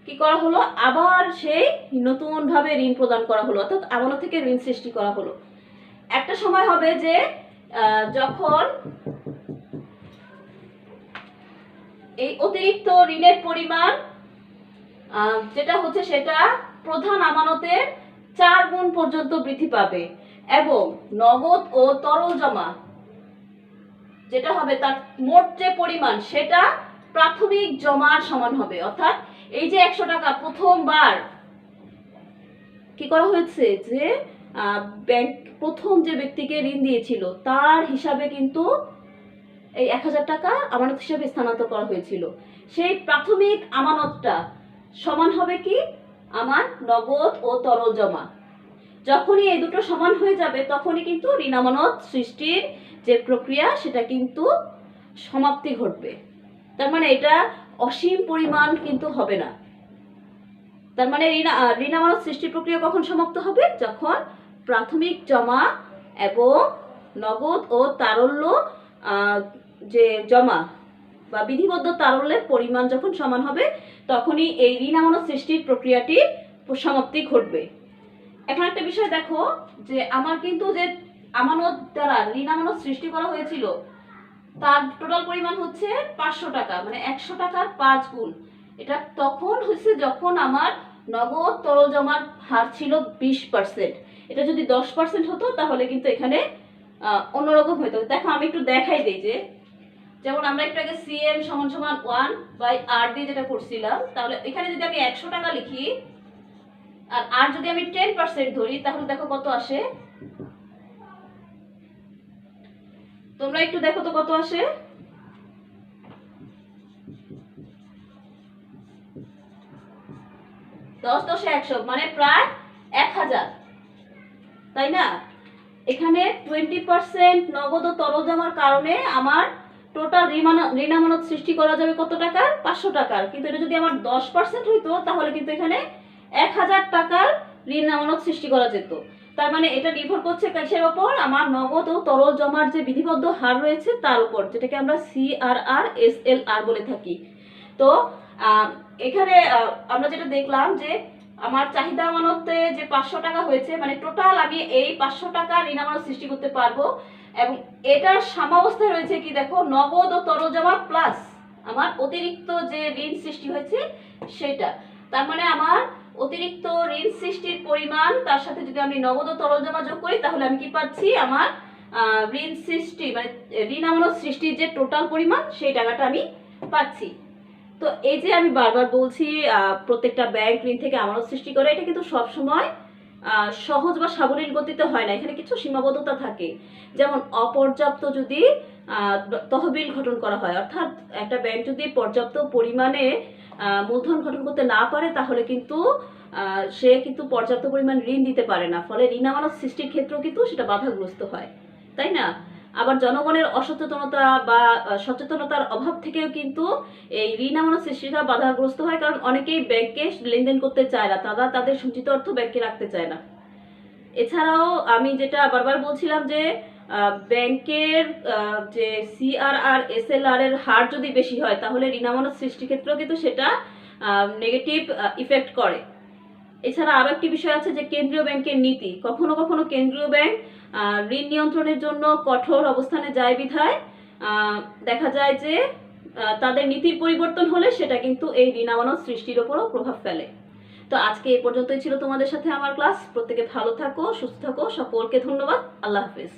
কি করা হলো, আবার সেই নতুন ভাবে ঋণ প্রদান করা হলো, অর্থাৎ আমানত থেকে ঋণ সৃষ্টি করা হলো। একটা সময় হবে যে যখন এই অতিরিক্ত ঋণের পরিমাণ যেটা হচ্ছে সেটা প্রধান আমানতের 4 গুণ পর্যন্ত বৃদ্ধি পাবে, এবং নগদ ও তরল জমা যেটা হবে তার মোট যে পরিমাণ সেটা প্রাথমিক জমার সমান হবে। অর্থাৎ এই যে 100 টাকা প্রথমবার কি করা হয়েছে, যে ব্যাংক প্রথম যে ব্যক্তিকে ঋণ দিয়েছিল তার হিসাবে কিন্তু এই 1000 টাকা আমানত হিসাবে স্থানান্তর করা হয়েছিল, সেই প্রাথমিক আমানতটা সমান হবে কি আমার নগদ ও তরল জমা। যখনই এই দুটো সমান হয়ে যাবে তখনই কিন্তু ঋণ আমানত সৃষ্টির যে প্রক্রিয়া সেটা কিন্তু সমাপ্তি ঘটবে। তার মানে এটা অসীম পরিমাণ কিন্তু হবে না। তার মানে ঋণ আমানত সৃষ্টির প্রক্রিয়া কখন সমাপ্ত হবে? যখন প্রাথমিক জমা এবং নগদ ও তারল্য যে জমা বা বিধিবদ্ধ তারল্যের পরিমাণ যখন সমান হবে তখনই এই ঋণ আমানত সৃষ্টির প্রক্রিয়াটি সমাপ্তি ঘটবে। এখন একটা বিষয় দেখো যে আমার কিন্তু যে আমানত দ্বারা ঋণ আমানত সৃষ্টি করা হয়েছিল তার টোটাল পরিমাণ হচ্ছে 500 টাকা, মানে 100 টাকার 5 গুণ। এটা তখন হচ্ছে যখন আমার নগদ তরল জমার হার ছিল 20%। এটা যদি 10% হতো তাহলে কিন্তু এখানে অন্যরকম হতো। দেখো আমি একটু দেখাই দিই যে যেমন আমরা একটু আগে CM সমান সমান 1/r দিয়ে যেটা করছিলাম, তাহলে এখানে যদি আমি 100 টাকা লিখি আর আর যদি আমি 10% ধরি তাহলে দেখো কত আসে। তোমরা একটু দেখো তো কত আসে। 10 10 100 মানে প্রায় 1000, তাই না? এখানে 20% নগদ ও তরল জমার কারণে আমার টোটাল ঋণ আমানত সৃষ্টি করা যাবে কত টাকার? 500 টাকার। কিন্তু এটা যদি আমার 10% হইতো তাহলে কিন্তু এখানে 1000 টাকার ঋণ আমানত সৃষ্টি করা যেত। তার মানে এটা নির্ভর করছে কিসের উপর? আমার নগদ ও তরল জমার যে বিধিবদ্ধ হার রয়েছে তার উপর, যেটাকে আমরা CRR SLR বলে থাকি। তো এখানে আমরা যেটা দেখলাম যে আমার চাহিদা আমানতে যে 500 টাকা হয়েছে, মানে টোটাল আমি এই 500 টাকা ঋণ আমানত সৃষ্টি করতে পারবো। এবং এটার সাম্যাবস্থায় রয়েছে কি দেখো, নগদ ও তরল জমা প্লাস আমার অতিরিক্ত যে ঋণ সৃষ্টি হয়েছে সেটা। তার মানে আমার অতিরিক্ত ঋণ সৃষ্টির পরিমাণ তার সাথে যদি আমি নগদ ও তরল জমা যোগ করি তাহলে আমি কি পাচ্ছি? আমার ঋণ সৃষ্টি মানে ঋণ আমানত সৃষ্টির যে টোটাল পরিমাণ সেই টাকাটা আমি পাচ্ছি। তো এই যে আমি বারবার বলছি প্রত্যেকটা ব্যাংক ঋণ থেকে আমানত সৃষ্টি করে, এটা কিন্তু সবসময় সহজ বা সাবলীল গতিতে হয় না। এখানে কিছু সীমাবদ্ধতা থাকে। যেমন অপর্যাপ্ত যদি তহবিল গঠন করা হয়, অর্থাৎ একটা ব্যাংক যদি পর্যাপ্ত পরিমাণে মূলধন গঠন করতে না পারে তাহলে কিন্তু সে কিন্তু পর্যাপ্ত পরিমাণ ঋণ দিতে পারে না, ফলে ঋণ আমানত সৃষ্টির ক্ষেত্রেও কিন্তু সেটা বাধাগ্রস্ত হয়, তাই না? আবার জনগণের অসচেতনতা বা সচেতনতার অভাব থেকেও কিন্তু এই ঋণ আমানত সৃষ্টিটা বাধাগ্রস্ত হয়, কারণ অনেকেই ব্যাংকে লেনদেন করতে চায় না, তারা তাদের সঞ্চিত অর্থ ব্যাংকে রাখতে চায় না। এছাড়াও আমি যেটা বারবার বলছিলাম যে ব্যাংকের যে CRR SLR এর হার যদি বেশি হয় তাহলে ঋণ আমানত সৃষ্টির ক্ষেত্রেও কিন্তু সেটা নেগেটিভ ইফেক্ট করে। এছাড়া আরো একটি বিষয় আছে যে কেন্দ্রীয় ব্যাংকের নীতি। কখনো কখনো কেন্দ্রীয় ব্যাংক ঋণ নিয়ন্ত্রণের জন্য কঠোর অবস্থানে যায় বিধায় দেখা যায় যে তাদের নীতির পরিবর্তন হলে সেটা কিন্তু এই ঋণ আমানত সৃষ্টির উপরও প্রভাব ফেলে। তো আজকে এই পর্যন্তই ছিল তোমাদের সাথে আমার ক্লাস। প্রত্যেকে ভালো থাকো, সুস্থ থাকো, সকলকে ধন্যবাদ। আল্লাহ হাফেজ।